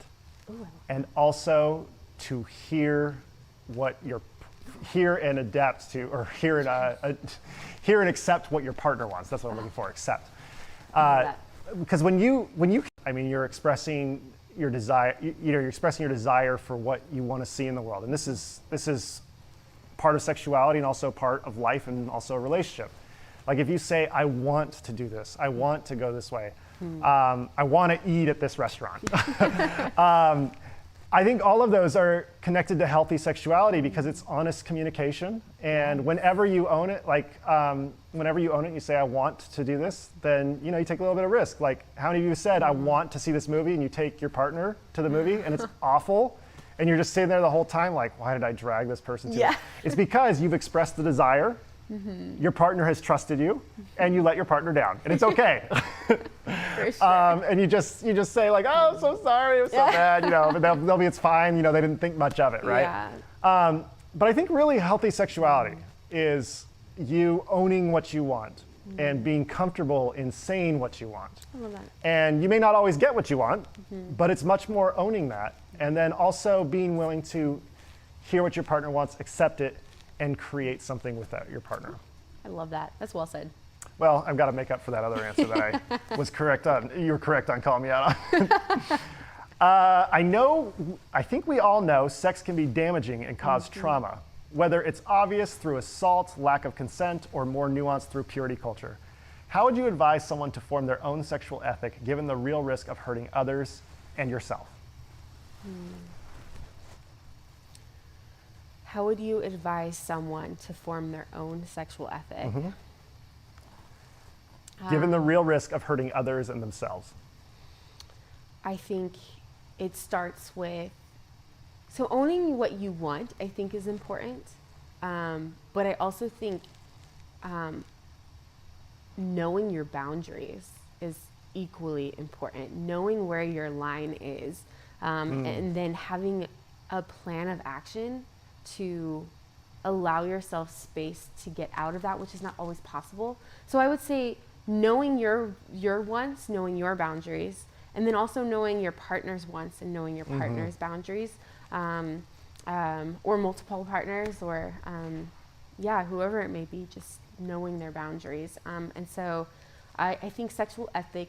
Ooh. And also to hear and adapt to, or hear and accept what your partner wants. That's what I'm looking for, accept. Because when you, you're expressing your desire, you're expressing your desire for what you want to see in the world. And this is part of sexuality and also part of life and also a relationship. Like if you say, I want to do this, I want to go this way, I want to eat at this restaurant. I think all of those are connected to healthy sexuality because it's honest communication. And whenever you own it, you say, I want to do this, then you take a little bit of risk. Like, how many of you said, I want to see this movie, and you take your partner to the movie and it's awful, and you're just sitting there the whole time like, why did I drag this person to it? It's because you've expressed the desire, your partner has trusted you, and you let your partner down, and it's okay. For sure. And you just say like, oh, I'm so sorry, it was so bad, but they'll be, it's fine, they didn't think much of it, right? Yeah. But I think really healthy sexuality is you owning what you want and being comfortable in saying what you want. I love that. And you may not always get what you want, but it's much more owning that. And then also being willing to hear what your partner wants, accept it, and create something with your partner. I love that. That's well said. Well, I've got to make up for that other answer that I was correct on. You were correct on calling me out on. I think we all know sex can be damaging and cause trauma, whether it's obvious through assault, lack of consent, or more nuanced through purity culture. How would you advise someone to form their own sexual ethic given the real risk of hurting others and yourself? How would you advise someone to form their own sexual ethic? Given the real risk of hurting others and themselves. I think it starts with, so owning what you want, I think is important. But I also think knowing your boundaries is equally important. Knowing where your line is, and then having a plan of action to allow yourself space to get out of that, which is not always possible. So I would say knowing your wants, knowing your boundaries, and then also knowing your partner's wants and knowing your partner's boundaries, or multiple partners, or whoever it may be, just knowing their boundaries. And so I think sexual ethic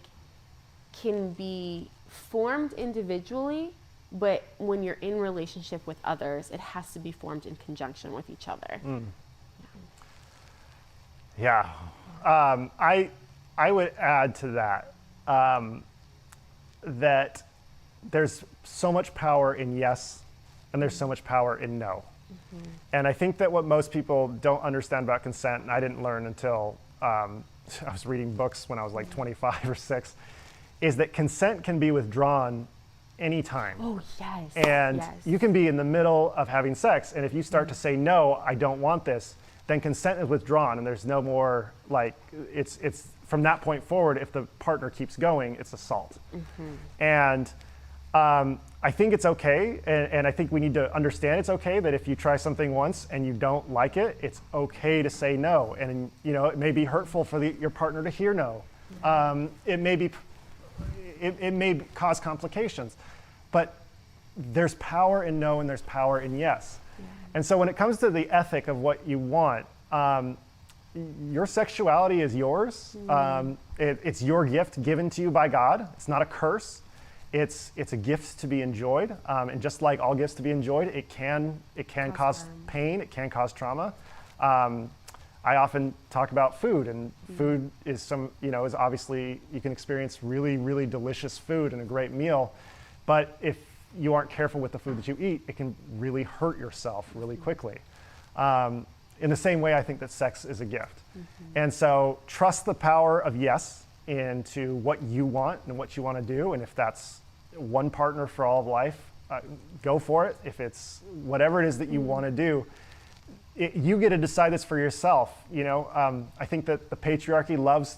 can be formed individually, but when you're in relationship with others, it has to be formed in conjunction with each other. Yeah. I would add to that that there's so much power in yes and there's so much power in no. And I think that what most people don't understand about consent, and I didn't learn until I was reading books when I was like 25 or 6, is that consent can be withdrawn anytime. Oh, yes. And you can be in the middle of having sex, and if you start to say, no, I don't want this, then consent is withdrawn, and there's no more, like, it's from that point forward, if the partner keeps going, it's assault. And I think it's okay, and I think we need to understand it's okay that if you try something once and you don't like it, it's okay to say no. And it may be hurtful for your partner to hear no. It may cause complications, but there's power in no and there's power in yes. And so when it comes to the ethic of what you want, your sexuality is yours. It's your gift given to you by God. It's not a curse. It's a gift to be enjoyed, and just like all gifts to be enjoyed, it can cause pain, it can cause trauma. I often talk about food, and food is is obviously, you can experience really, really delicious food and a great meal, but if you aren't careful with the food that you eat, it can really hurt yourself really quickly. In the same way, I think that sex is a gift. And so trust the power of yes into what you want and what you want to do. And if that's one partner for all of life, go for it. If it's whatever it is that you want to do, you get to decide this for yourself. I think that the patriarchy loves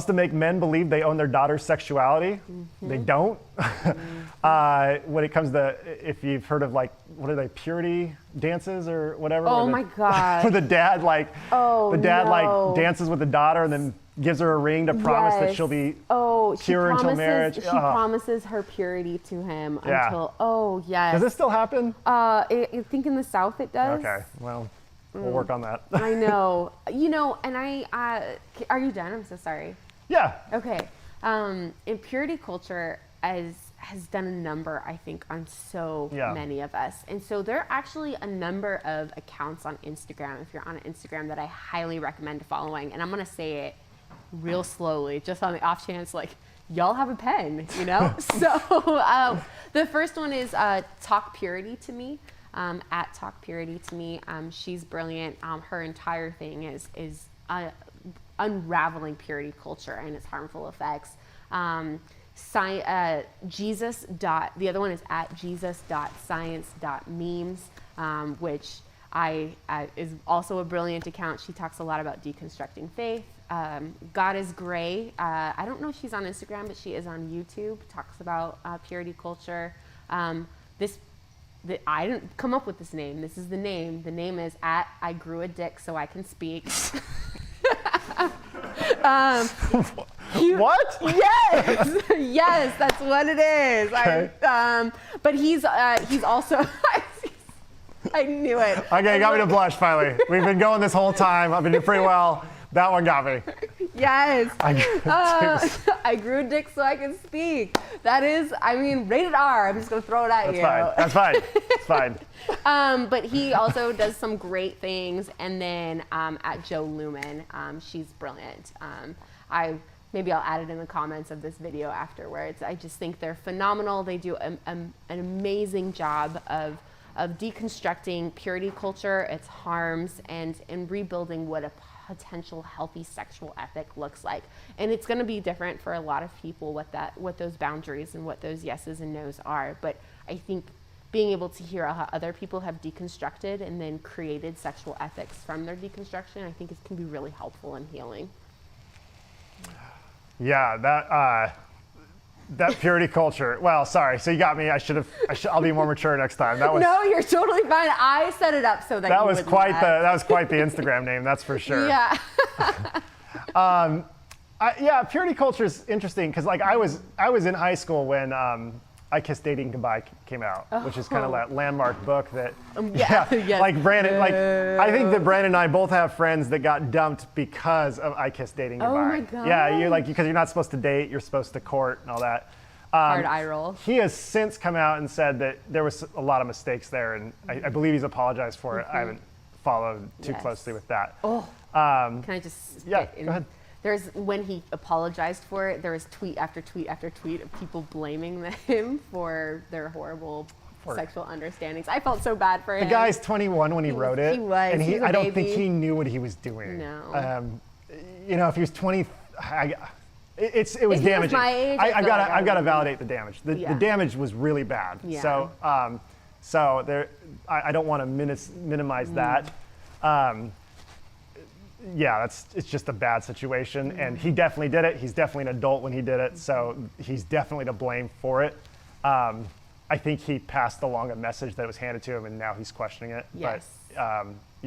to make men believe they own their daughter's sexuality. They don't. When it comes to, if you've heard of, like, what are they, purity dances or whatever? Oh my God. Where the dad like dances with the daughter and then gives her a ring to promise that she'll be pure until marriage. She promises her purity to him until, yes. Does this still happen? I think in the South it does. Okay, well, we'll work on that. I know. And are you done? I'm so sorry. Yeah. Okay. In purity culture has done a number, I think, on so many of us. And so there are actually a number of accounts on Instagram, if you're on Instagram, that I highly recommend following. And I'm going to say it real slowly, just on the off chance, like, y'all have a pen, So the first one is Talk Purity to Me. At Talk Purity to Me. She's brilliant. Her entire thing is unraveling purity culture and its harmful effects. The other one is at jesus.science.memes, which is also a brilliant account. She talks a lot about deconstructing faith. God is Gray. I don't know if she's on Instagram, but she is on YouTube. Talks about purity culture. I didn't come up with this name. This is the name. The name is at I Grew a Dick So I Can Speak. What? Yes, yes, that's what it is. Okay. But he's also. I knew it. Okay, got me to blush finally. We've been going this whole time. I've been doing pretty well. That one got me. Yes. I grew a dick so I can speak. That is, rated R. I'm just going to throw it at you. That's fine. It's fine. But he also does some great things. And then at Joe Lumen, she's brilliant. Maybe I'll add it in the comments of this video afterwards. I just think they're phenomenal. They do an amazing job of deconstructing purity culture, its harms, and rebuilding what a potential healthy sexual ethic looks like. And it's going to be different for a lot of people what those boundaries and what those yeses and nos are. But I think being able to hear how other people have deconstructed and then created sexual ethics from their deconstruction, I think it can be really helpful and healing. Yeah, that purity culture. Well, sorry. So you got me. I'll be more mature next time. No, you're totally fine. I set it up so that that was quite the Instagram name. That's for sure. Yeah. Purity culture is interesting because, like, I was in high school when I Kissed Dating Goodbye came out, which is kind of that landmark book that, yes. like Brandon, I think that Brandon and I both have friends that got dumped because of I Kissed Dating Goodbye. Oh my God. Yeah, because you're not supposed to date, you're supposed to court and all that. Hard eye roll. He has since come out and said that there was a lot of mistakes there, and I believe he's apologized for it. I haven't followed too closely with that. Oh. Can I just Yeah, get in? go ahead. There's when he apologized for it, there was tweet after tweet after tweet of people blaming him for their horrible sexual understandings. I felt so bad for him. The guy's 21 when he wrote it. He was. And He was a I don't think baby. he knew what he was doing. No. If he was 20, it was If he was damaging. my age, I I've feel like got to I validate the damage. The Yeah. damage was really bad. Yeah. So there, I don't want to minimize that. It's just a bad situation, and he definitely did it. He's definitely an adult when he did it, so he's definitely to blame for it. I think he passed along a message that was handed to him, and now he's questioning it. Yes. But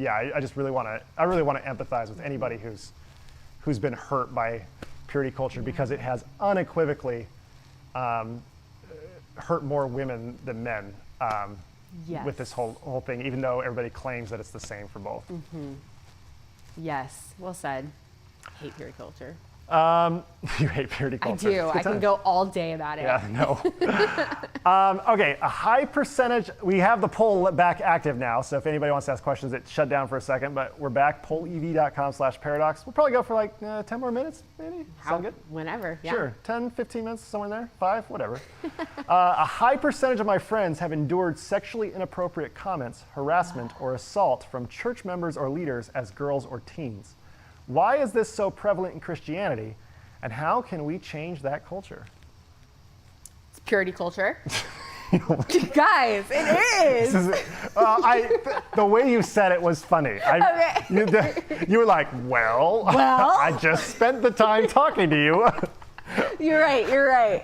I just really want to empathize with anybody who's been hurt by purity culture, because it has unequivocally hurt more women than men Yes. with this whole thing, even though everybody claims that it's the same for both. Yes, well said. Hate purity culture. You hate purity I culture. do. It's good I can times. go all day about it. Yeah, no. Okay, a high percentage. We have the poll back active now, so if anybody wants to ask questions, it shut down for a second, but we're back. pollev.com/paradox. We'll probably go for like 10 more minutes, maybe. Sound good? Whenever. Yeah. Sure, 10, 15 minutes, somewhere in there, 5, whatever. A high percentage of my friends have endured sexually inappropriate comments, harassment, or assault from church members or leaders as girls or teens. Why is this so prevalent in Christianity, and how can we change that culture? It's purity culture. Guys, it is. The way you said it was funny. You were like, well, I just spent the time talking to you. You're right.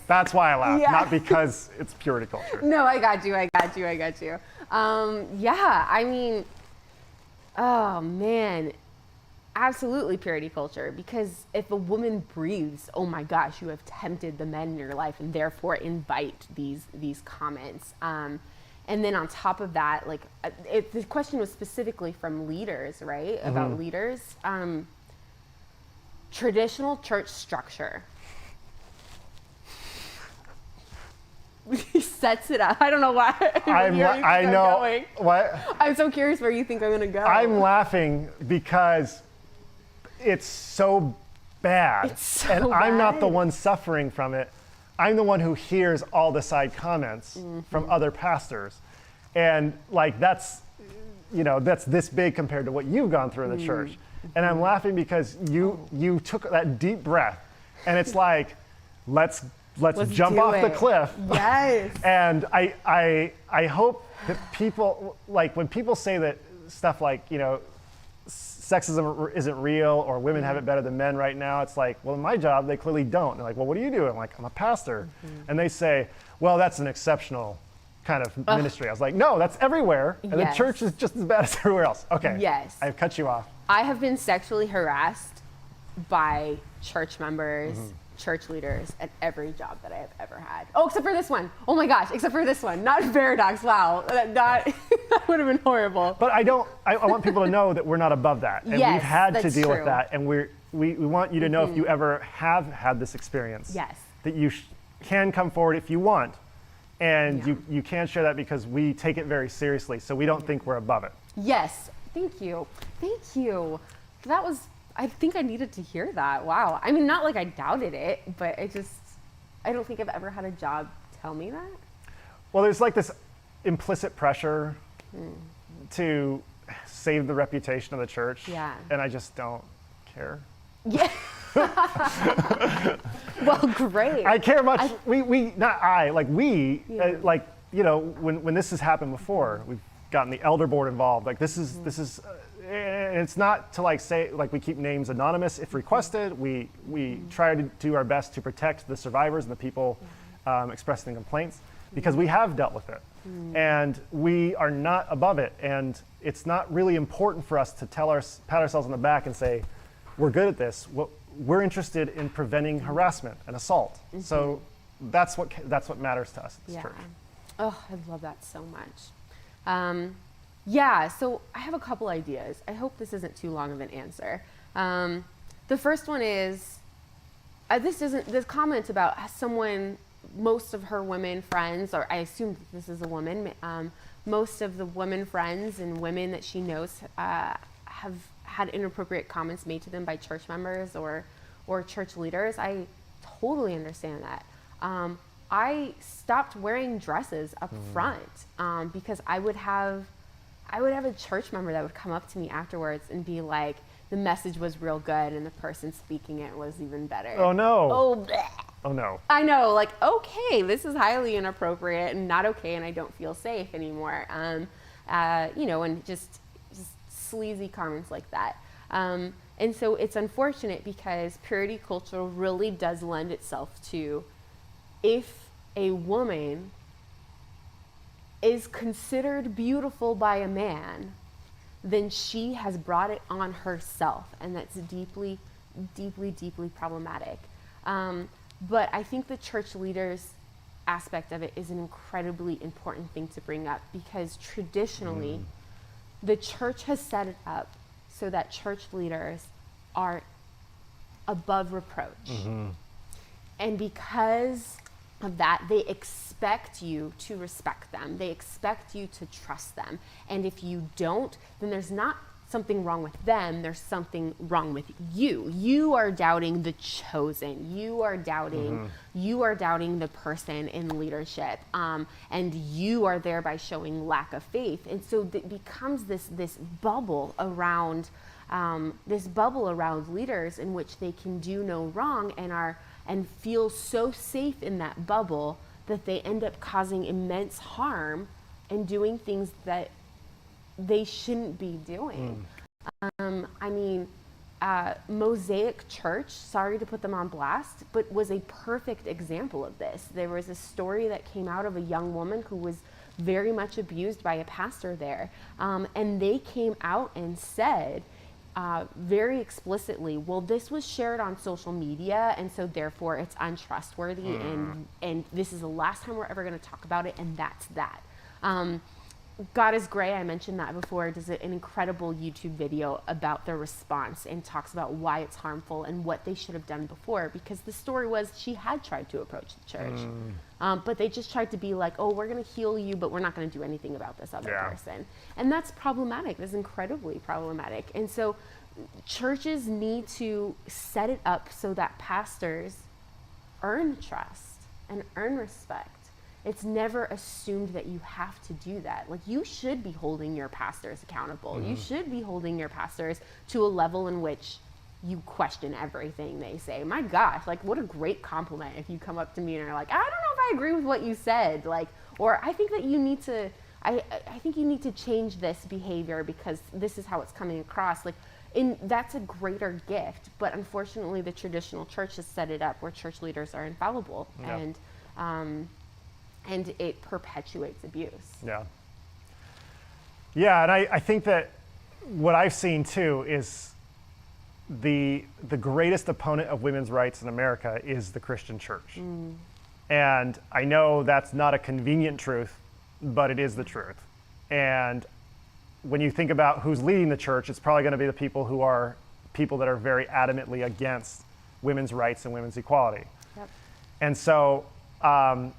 That's why I laughed, Yeah. not because it's purity culture. No, I got you. Yeah, I mean, oh man, absolutely purity culture, because if a woman breathes, oh my gosh, you have tempted the men in your life, and therefore invite these comments. And then on top of that, like the question was specifically from leaders, right? About leaders. Traditional church structure. He sets it up. I don't know why. I know. Going. What? I'm so curious where you think I'm gonna go. I'm laughing because it's so bad. It's so and I'm not bad. the one suffering from it. I'm the one who hears all the side comments from other pastors. And like that's this big compared to what you've gone through in the church. And I'm laughing because you took that deep breath, and it's like, let's jump do off the it. cliff. Yes. And I hope that people, like when people say that stuff like, sexism isn't real, or women have it better than men right now, it's like, well, in my job, they clearly don't. They're like, well, what do you do? I'm like, I'm a pastor. And they say, well, that's an exceptional kind of ministry. I was like, no, that's everywhere. And Yes. the church is just as bad as everywhere else. Okay. Yes. I've cut you off. I have been sexually harassed by church members, church leaders at every job that I have ever had. Oh, except for this one. Oh my gosh, except for this one. Not Paradox. Wow. That would have been horrible. But I want people to know that we're not above that. And Yes, we've had to that's deal with true. that. And we want you to know, if you ever have had this experience, Yes. that you can come forward if you want. And Yeah. you can share that, because we take it very seriously. So we don't think we're above it. Yes. Thank you. That was, I think I needed to hear that. Wow. I mean, not like I doubted it, but I don't think I've ever had a job tell me that. Well, there's like this implicit pressure to save the reputation of the church. Yeah. And I just don't care. Yeah. Well, great. I care much. When this has happened before, we've gotten the elder board involved. Like this is, and it's not to like say, like we keep names anonymous if requested. We try to do our best to protect the survivors and the people expressing complaints, because we have dealt with it. And we are not above it. And it's not really important for us to pat ourselves on the back and say, we're good at this. We're interested in preventing harassment and assault. So that's what matters to us at this church. Oh, I love that so much. Yeah, so I have a couple ideas. I hope this isn't too long of an answer. The first one is, this comment about someone, most of her women friends, or I assume this is a woman, most of the women friends and women that she knows have had inappropriate comments made to them by church members or church leaders. I totally understand that. I stopped wearing dresses up front because I would have a church member that would come up to me afterwards and be like, the message was real good and the person speaking it was even better. Oh no. Oh, bleh. Oh no. I know, like, okay, this is highly inappropriate and not okay, and I don't feel safe anymore. And just sleazy comments like that. And so it's unfortunate because purity culture really does lend itself to, if a woman is considered beautiful by a man, then she has brought it on herself, and that's deeply, deeply, deeply problematic. But I think the church leaders aspect of it is an incredibly important thing to bring up, because traditionally the church has set it up so that church leaders are above reproach. And because of that, they expect you to respect them. They expect you to trust them. And if you don't, then there's not something wrong with them, there's something wrong with you. You are doubting the chosen. You are doubting the person in leadership. And you are thereby showing lack of faith. And so it becomes this bubble around leaders in which they can do no wrong and feel so safe in that bubble that they end up causing immense harm and doing things that they shouldn't be doing. Mosaic Church, sorry to put them on blast, but was a perfect example of this. There was a story that came out of a young woman who was very much abused by a pastor there. And they came out and said, very explicitly, well, this was shared on social media, and so therefore it's untrustworthy, and this is the last time we're ever going to talk about it, and that's that. God is Gray, I mentioned that before, does an incredible YouTube video about their response and talks about why it's harmful and what they should have done before, because the story was she had tried to approach the church, but they just tried to be like, oh, we're going to heal you, but we're not going to do anything about this other person. And that's problematic. That's incredibly problematic. And so churches need to set it up so that pastors earn trust and earn respect. It's never assumed that you have to do that. Like, you should be holding your pastors accountable. You should be holding your pastors to a level in which you question everything they say. My gosh, like, what a great compliment if you come up to me and are like, I don't know if I agree with what you said, like, or I think that you need to, I think you need to change this behavior because this is how it's coming across. Like, that's a greater gift, but unfortunately the traditional church has set it up where church leaders are infallible, and it perpetuates abuse. Yeah, and I think that what I've seen too is the greatest opponent of women's rights in America is the Christian church. And I know that's not a convenient truth, but it is the truth. And when you think about who's leading the church, it's probably going to be the people that are very adamantly against women's rights and women's equality. And so I'm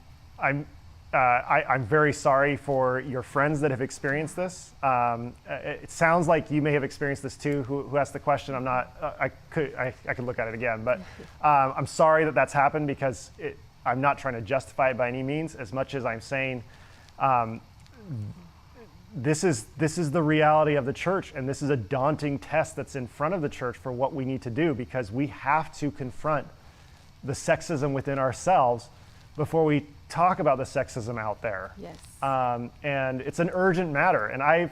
very sorry for your friends that have experienced this. It sounds like you may have experienced this too. Who asked the question? I'm not. I could look at it again, but I'm sorry that that's happened, because I'm not trying to justify it by any means. As much as I'm saying, this is the reality of the church, and this is a daunting test that's in front of the church for what we need to do, because we have to confront the sexism within ourselves before we talk about the sexism out there. And it's an urgent matter. And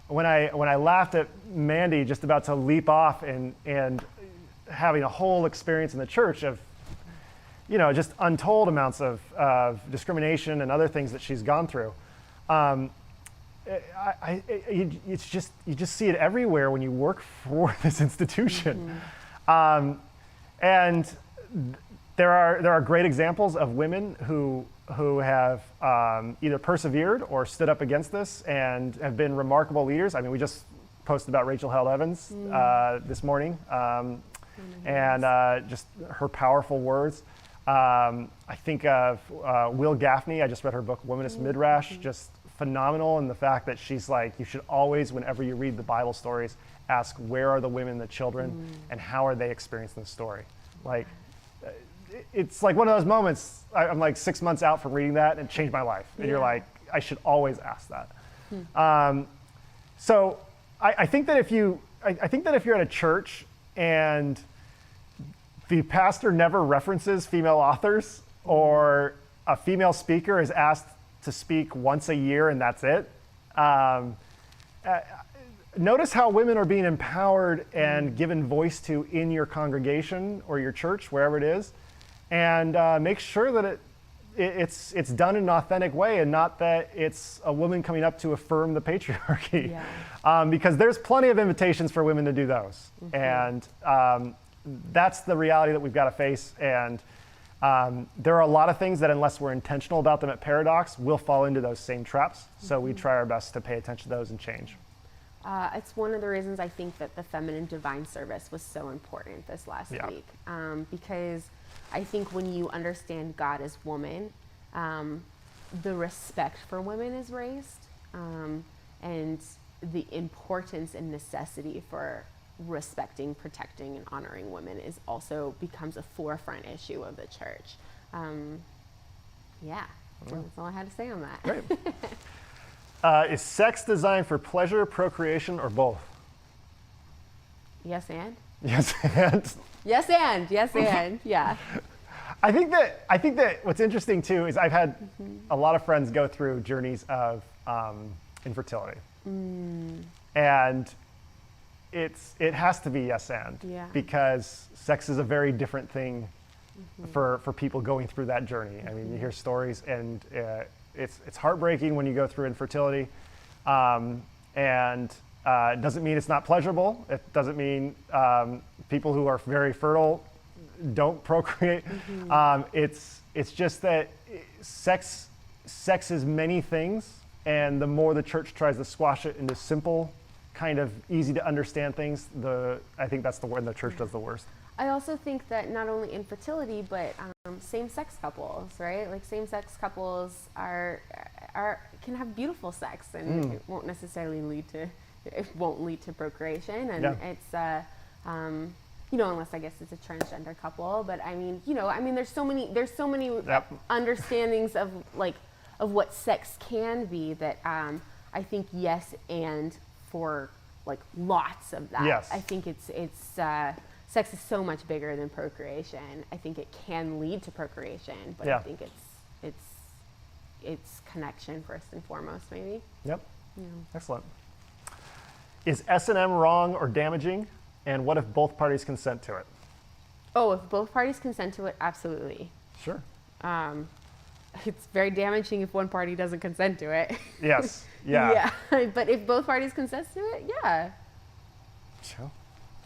when I laughed at Mandy just about to leap off and having a whole experience in the church of, just untold amounts of discrimination and other things that she's gone through. You just see it everywhere when you work for this institution. And there are great examples of women who have either persevered or stood up against this and have been remarkable leaders. I mean, we just posted about Rachel Held Evans this morning, and just her powerful words. I think of Will Gaffney. I just read her book, Womanist Midrash, just phenomenal in the fact that she's like, you should always, whenever you read the Bible stories, ask where are the women and the children and how are they experiencing the story. Like, it's like one of those moments, I'm like 6 months out from reading that and it changed my life. And you're like, I should always ask that. So I think that if you're at a church and the pastor never references female authors, or a female speaker is asked to speak once a year and that's it, notice how women are being empowered and given voice to in your congregation or your church, wherever it is, and make sure that it's done in an authentic way and not that it's a woman coming up to affirm the patriarchy. Because there's plenty of invitations for women to do those. And that's the reality that we've got to face. And there are a lot of things that unless we're intentional about them at Paradox, we'll fall into those same traps. So we try our best to pay attention to those and change. It's one of the reasons I think that the Feminine Divine Service was so important this last week. Because I think when you understand God as woman, the respect for women is raised, and the importance and necessity for respecting, protecting, and honoring women is also becomes a forefront issue of the church. That's all I had to say on that. Great. Is sex designed for pleasure, procreation, or both? Yes, and? Yes, and? Yes, and. Yes, and. Yeah. I think that what's interesting too is I've had a lot of friends go through journeys of infertility, and it has to be yes and, because sex is a very different thing for people going through that journey. I mean, you hear stories, and it's heartbreaking when you go through infertility, and it doesn't mean it's not pleasurable. It doesn't mean people who are very fertile don't procreate. It's just that sex is many things, and the more the church tries to squash it into simple, kind of easy to understand things, I think that's when the church does the worst. I also think that not only infertility, but same-sex couples, right? Like same-sex couples can have beautiful sex, and it won't necessarily lead to procreation, and it's unless I guess it's a transgender couple. But I mean, there's so many understandings of what sex can be that I think yes and for like lots of that. Yes. I think it's sex is so much bigger than procreation. I think it can lead to procreation, but I think it's connection first and foremost, maybe. Yep. Excellent. Is S&M wrong or damaging? And what if both parties consent to it? Oh, if both parties consent to it, absolutely. Sure. It's very damaging if one party doesn't consent to it. Yes. Yeah. Yeah. But if both parties consent to it, yeah. Sure.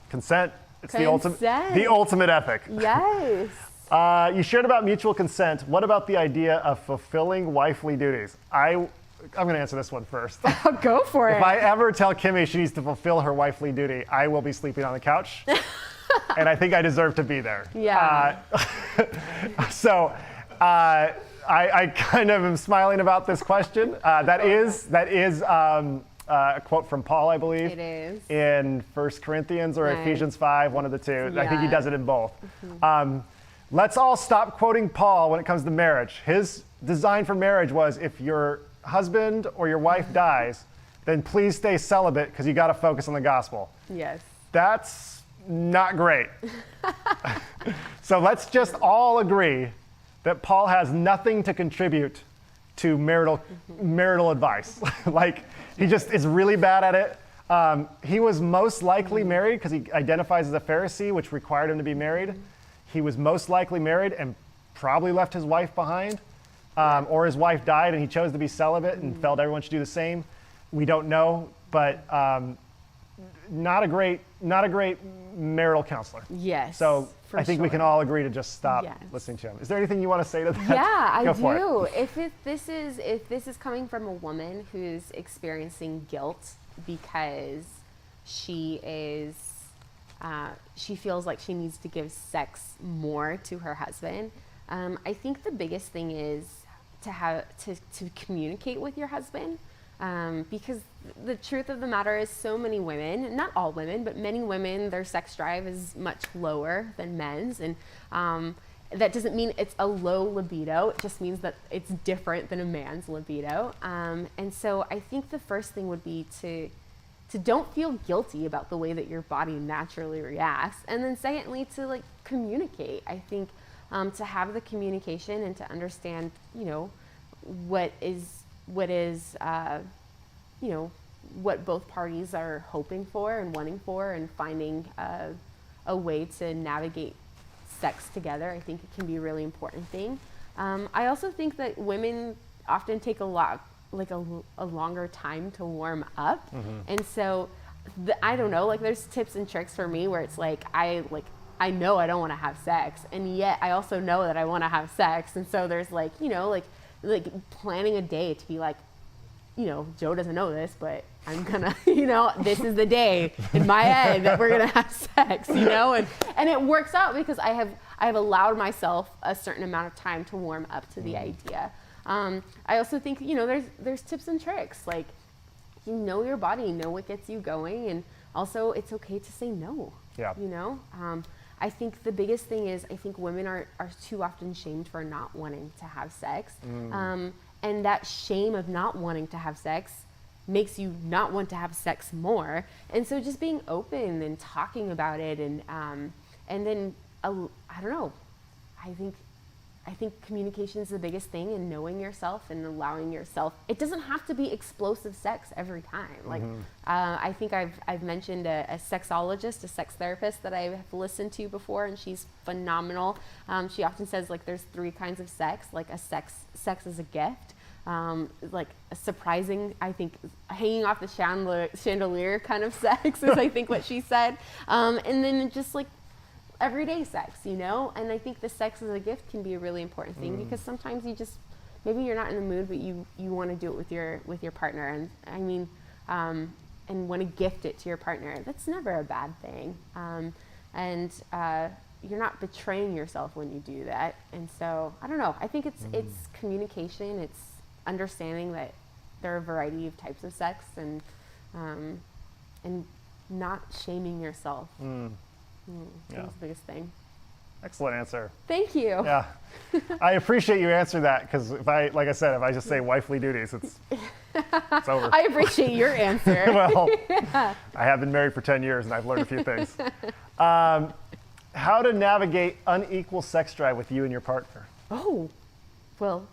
Consent. It's the ultimate ethic. Yes. You shared about mutual consent. What about the idea of fulfilling wifely duties? I'm going to answer this one first. Go for it. If I ever tell Kimmy she needs to fulfill her wifely duty, I will be sleeping on the couch. And I think I deserve to be there. Yeah. So I kind of am smiling about this question. That is a quote from Paul, I believe. It is. In 1 Corinthians or Ephesians 5, one of the two. Yeah. I think he does it in both. Let's all stop quoting Paul when it comes to marriage. His design for marriage was if your husband or your wife dies, then please stay celibate because you got to focus on the gospel. Yes. That's not great. So let's just all agree that Paul has nothing to contribute to marital advice. Like, he just is really bad at it. He was most likely married because he identifies as a Pharisee, which required him to be married. He was most likely married and probably left his wife behind, or his wife died and he chose to be celibate and felt everyone should do the same. We don't know, but not a great marital counselor. Yes. So I think we can all agree to just stop listening to him. Is there anything you want to say to that? Yeah, I do. It. If this is coming from a woman who's experiencing guilt because she feels like she needs to give sex more to her husband, I think the biggest thing is to communicate with your husband. Because the truth of the matter is so many women, not all women, but many women, their sex drive is much lower than men's. And that doesn't mean it's a low libido. It just means that it's different than a man's libido. And so I think the first thing would be to don't feel guilty about the way that your body naturally reacts. And then secondly, to like communicate. I think to have the communication and to understand, you know, what both parties are hoping for and wanting for, and finding a way to navigate sex together. I think it can be a really important thing. I also think that women often take a longer time to warm up. And so I don't know, like there's tips and tricks for me where it's like I know I don't want to have sex, and yet I also know that I want to have sex. And so there's like, you know, like planning a day to be like, you know, Joe doesn't know this, but I'm gonna, you know, this is the day in my head that we're gonna have sex, you know, and it works out because I have allowed myself a certain amount of time to warm up to the idea. I also think, you know, there's tips and tricks, like you know your body, you know what gets you going, and also it's okay to say no. Yeah. You know, I think the biggest thing is I think women are too often shamed for not wanting to have sex. And that shame of not wanting to have sex makes you not want to have sex more. And so just being open and talking about it, and then I don't know, I think communication is the biggest thing, and knowing yourself and allowing yourself. It doesn't have to be explosive sex every time. Like I think I've mentioned a sexologist, a sex therapist that I have listened to before, and she's phenomenal. She often says like there's 3 kinds of sex. Like sex is a gift. Like a surprising, I think, hanging off the chandelier kind of sex is I think what she said. And then just like everyday sex, you know? And I think the sex as a gift can be a really important thing, because sometimes maybe you're not in the mood, but you want to do it with your partner. And I mean, and want to gift it to your partner. That's never a bad thing. And you're not betraying yourself when you do that. And so, I don't know, I think it's communication, it's understanding that there are a variety of types of sex, and not shaming yourself. That's the biggest thing. Excellent answer. Thank you. Yeah, I appreciate you answering that, because if I just say wifely duties, it's over. I appreciate your answer. Well, I have been married for 10 years and I've learned a few things. How to navigate unequal sex drive with you and your partner? Oh, well,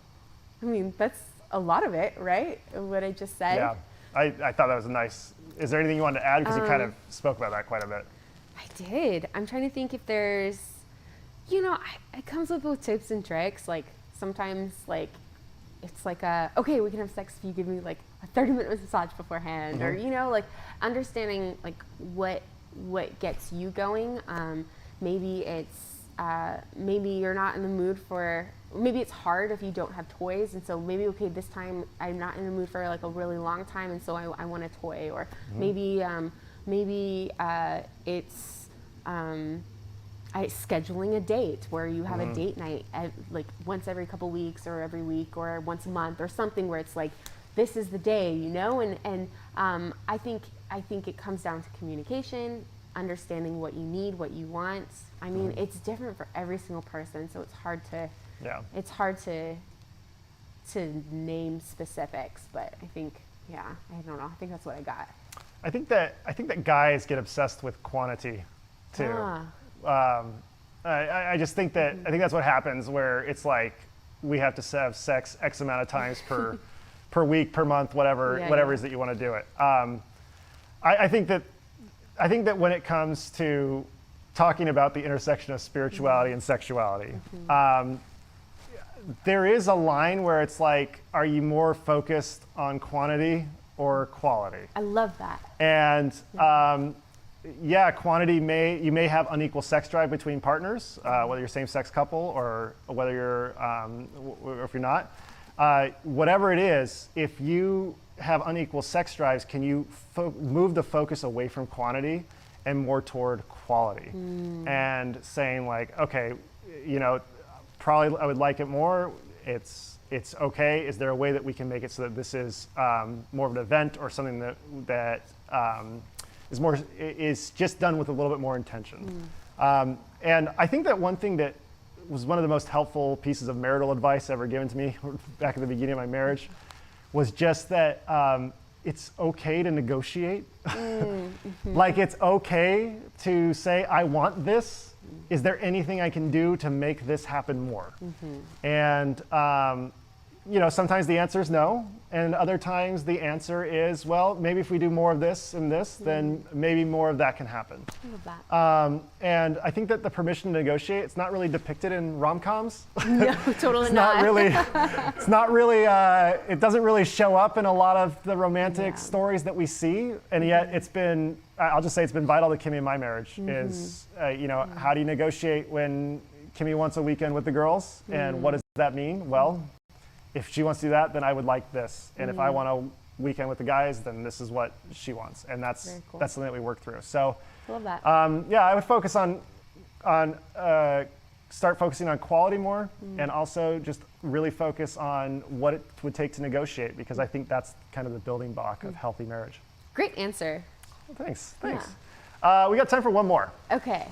I mean, that's a lot of it, right? What I just said. Yeah, I thought that was nice. Is there anything you wanted to add? Because you kind of spoke about that quite a bit. I did. I'm trying to think if there's, you know, it comes up with tips and tricks. Like sometimes, like it's like okay, we can have sex if you give me like a 30-minute massage beforehand, or you know, like understanding like what gets you going. Maybe it's maybe you're not in the mood for. Maybe it's hard if you don't have toys, and so maybe okay, this time I'm not in the mood for like a really long time, and so I want a toy, or maybe it's scheduling a date where you have a date night like once every couple weeks, or every week, or once a month, or something where it's like this is the day, you know. And I think it comes down to communication, understanding what you need, what you want. I mean, it's different for every single person, so it's hard to name specifics. But I think, I don't know. I think that's what I got. I think that guys get obsessed with quantity too. I just think that I think that's what happens, where it's like we have to have sex X amount of times per week, per month, whatever it is that you want to do it. I think that when it comes to talking about the intersection of spirituality and sexuality, there is a line where it's like, are you more focused on quantity or quality? I love that. And quantity you may have unequal sex drive between partners, whether you're same-sex couple or whether you're or if you're not. Whatever it is, if you have unequal sex drives, can you move the focus away from quantity and more toward quality? And saying like, okay, you know, probably I would like it more. It's it's okay? Is there a way that we can make it so that this is more of an event or something that is just done with a little bit more intention? And I think that one thing that was one of the most helpful pieces of marital advice ever given to me back at the beginning of my marriage was just that it's okay to negotiate. Like, it's okay to say, I want this. Is there anything I can do to make this happen more? And sometimes the answer is no, and other times the answer is, well, maybe if we do more of this and this, then maybe more of that can happen. I love that. And I think that the permission to negotiate, it's not really depicted in rom-coms. No, totally It's not. not really, it doesn't really show up in a lot of the romantic stories that we see, and yet it's been, I'll just say it's been vital to Kimmy and my marriage, is, how do you negotiate when Kimmy wants a weekend with the girls, and what does that mean? Well, if she wants to do that, then I would like this. And if I want a weekend with the guys, then this is what she wants. And that's cool. that's something that we work through. So, Love that. I would focus on start focusing on quality more, and also just really focus on what it would take to negotiate, because I think that's kind of the building block of healthy marriage. Great answer. Well, thanks. We got time for one more. Okay.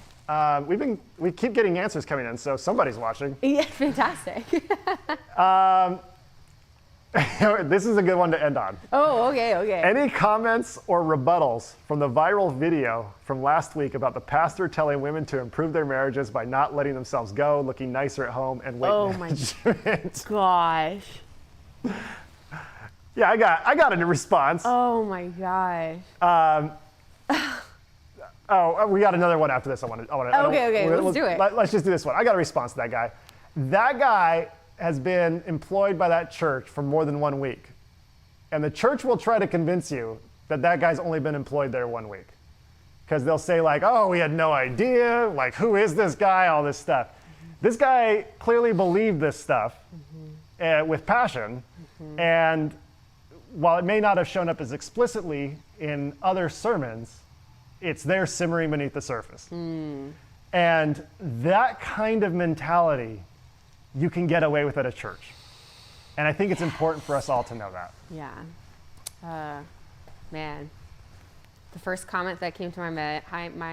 We keep getting answers coming in, so somebody's watching. Yeah, fantastic. This is a good one to end on. Oh, okay. Any comments or rebuttals from the viral video from last week about the pastor telling women to improve their marriages by not letting themselves go, looking nicer at home, and weight management? Gosh. Yeah, I got a response. Oh my gosh. We got another one after this. Okay, let's do it. Let's just do this one. I got a response to that guy. That guy has been employed by that church for more than 1 week. And the church will try to convince you that that guy's only been employed there 1 week. Because they'll say like, oh, we had no idea, like, who is this guy, all this stuff. This guy clearly believed this stuff with passion. And while it may not have shown up as explicitly in other sermons, it's there simmering beneath the surface. And that kind of mentality you can get away with at a church. And I think it's important for us all to know that. Yeah. Man. The first comment that came to my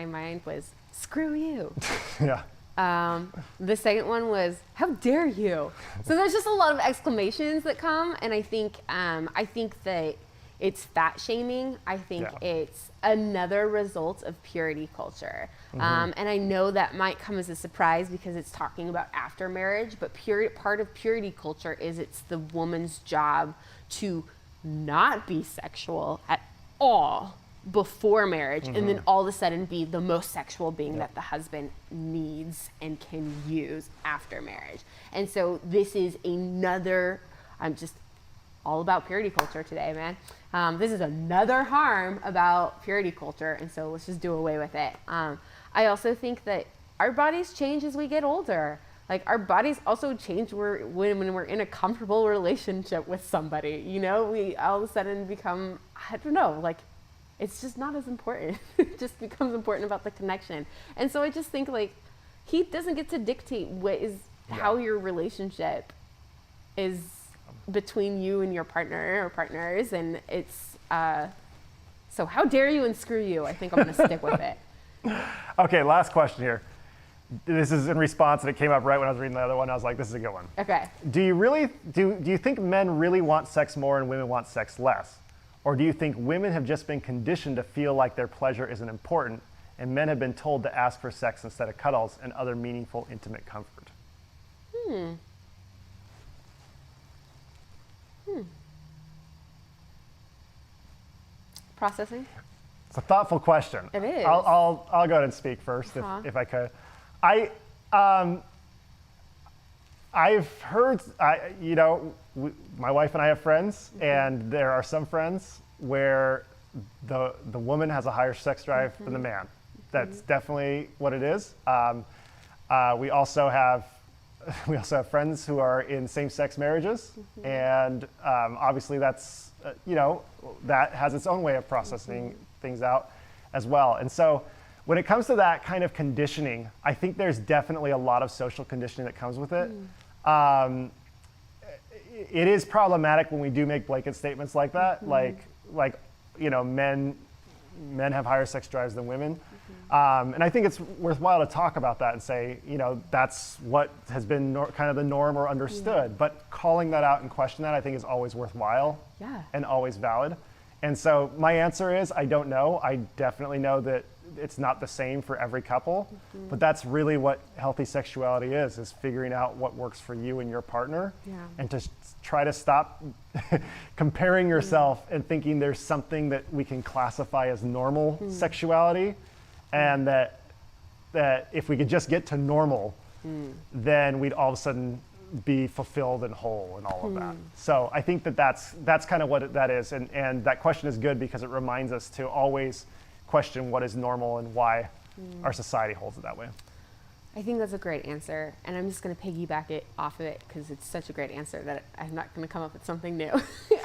mind was, screw you. Yeah. The second one was, how dare you? So there's just a lot of exclamations that come, and I think that it's fat shaming. I think it's another result of purity culture. And I know that might come as a surprise because it's talking about after marriage, but part of purity culture is it's the woman's job to not be sexual at all before marriage, and then all of a sudden be the most sexual being that the husband needs and can use after marriage. And so this is another, I'm just all about purity culture today, man. This is another harm about purity culture, and so let's just do away with it. I also think that our bodies change as we get older. Like, our bodies also change when we're in a comfortable relationship with somebody. We all of a sudden become, I don't know, like, it's just not as important. It just becomes important about the connection. And so I just think, like, he doesn't get to dictate how your relationship is between you and your partner or partners, and it's so how dare you and screw you. I think I'm gonna stick with it. Okay, last question here. This is in response, and it came up right when I was reading the other one. I was like, this is a good one. Okay. Do you think men really want sex more and women want sex less? Or do you think women have just been conditioned to feel like their pleasure isn't important, and men have been told to ask for sex instead of cuddles and other meaningful, intimate comfort? Processing? It's a thoughtful question. It is. I'll go ahead and speak first if I could. I've heard, my wife and I have friends, and there are some friends where the woman has a higher sex drive than the man. That's definitely what it is. We also have friends who are in same-sex marriages, and obviously that's that has its own way of processing things out as well. And so when it comes to that kind of conditioning, I think there's definitely a lot of social conditioning that comes with it. it is problematic when we do make blanket statements like that, like men have higher sex drives than women. And I think it's worthwhile to talk about that and say, that's what has been kind of the norm or understood. But calling that out and question that, I think, is always worthwhile and always valid. And so my answer is, I don't know. I definitely know that it's not the same for every couple, but that's really what healthy sexuality is figuring out what works for you and your partner, and to try to stop comparing yourself and thinking there's something that we can classify as normal sexuality, and that if we could just get to normal, then we'd all of a sudden be fulfilled and whole and all of that. So I think that's kind of what that is, and that question is good because it reminds us to always question what is normal and why our society holds it that way. I think that's a great answer, and I'm just going to piggyback it off of it because it's such a great answer that I'm not going to come up with something new.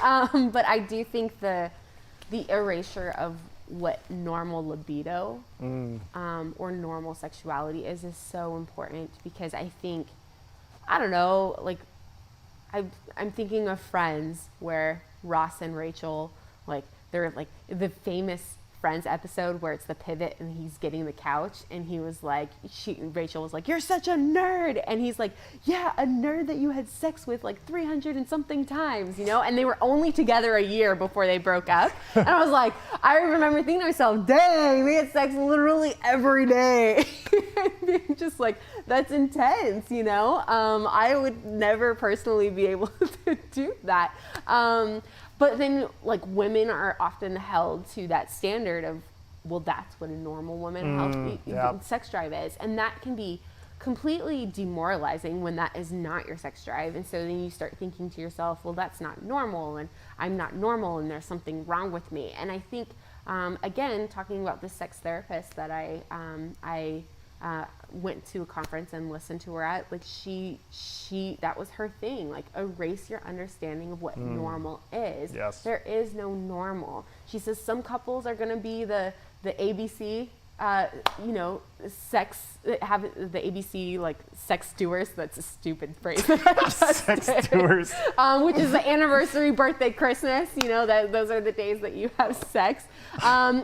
But I do think the erasure of what normal libido or normal sexuality is so important, because I think, I don't know, like I'm thinking of Friends where Ross and Rachel, like they're like the famous Friends episode where it's the pivot and he's getting the couch and he was like, Rachel was like, "You're such a nerd," and he's like, "Yeah, a nerd that you had sex with like 300 and something times, and they were only together a year before they broke up. And I was like, I remember thinking to myself, dang, they had sex literally every day. Being just like, that's intense, I would never personally be able to do that. But then, like, women are often held to that standard of, well, that's what a normal woman healthy sex drive is. And that can be completely demoralizing when that is not your sex drive. And so then you start thinking to yourself, well, that's not normal, and I'm not normal, and there's something wrong with me. And I think, again, talking about the sex therapist that I went to a conference and listened to her at, like she that was her thing, like erase your understanding of what normal is. Yes. There is no normal. She says some couples are going to be the ABC sex, have the ABC like sex doers. That's a stupid phrase. Sex doers. Which is the anniversary, birthday, Christmas, those are the days that you have sex.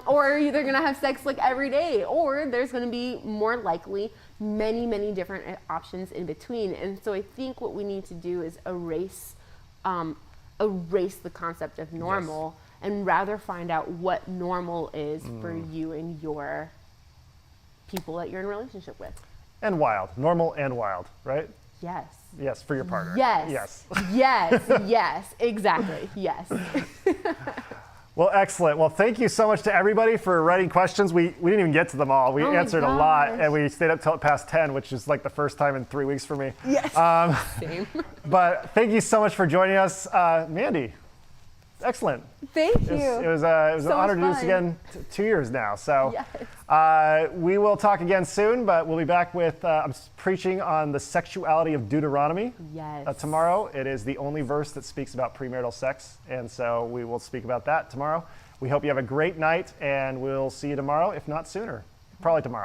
Or you're going to have sex like every day, or there's going to be more likely many, many different options in between. And so I think what we need to do is erase the concept of normal, and rather find out what normal is for you and your people that you're in a relationship with. And wild. Normal and wild, right? Yes. Yes, for your partner. Yes. Yes, exactly. Yes. Well, excellent. Well, thank you so much to everybody for writing questions. We didn't even get to them all. We answered a lot, and we stayed up till past 10, which is like the first time in 3 weeks for me. Yes. Same. But thank you so much for joining us. Mandy, excellent. Thank you. It was an honor to do this again 2 years now. So we will talk again soon, but we'll be back with, I'm preaching on the sexuality of Deuteronomy. Yes. Tomorrow. It is the only verse that speaks about premarital sex. And so we will speak about that tomorrow. We hope you have a great night, and we'll see you tomorrow, if not sooner. Probably tomorrow.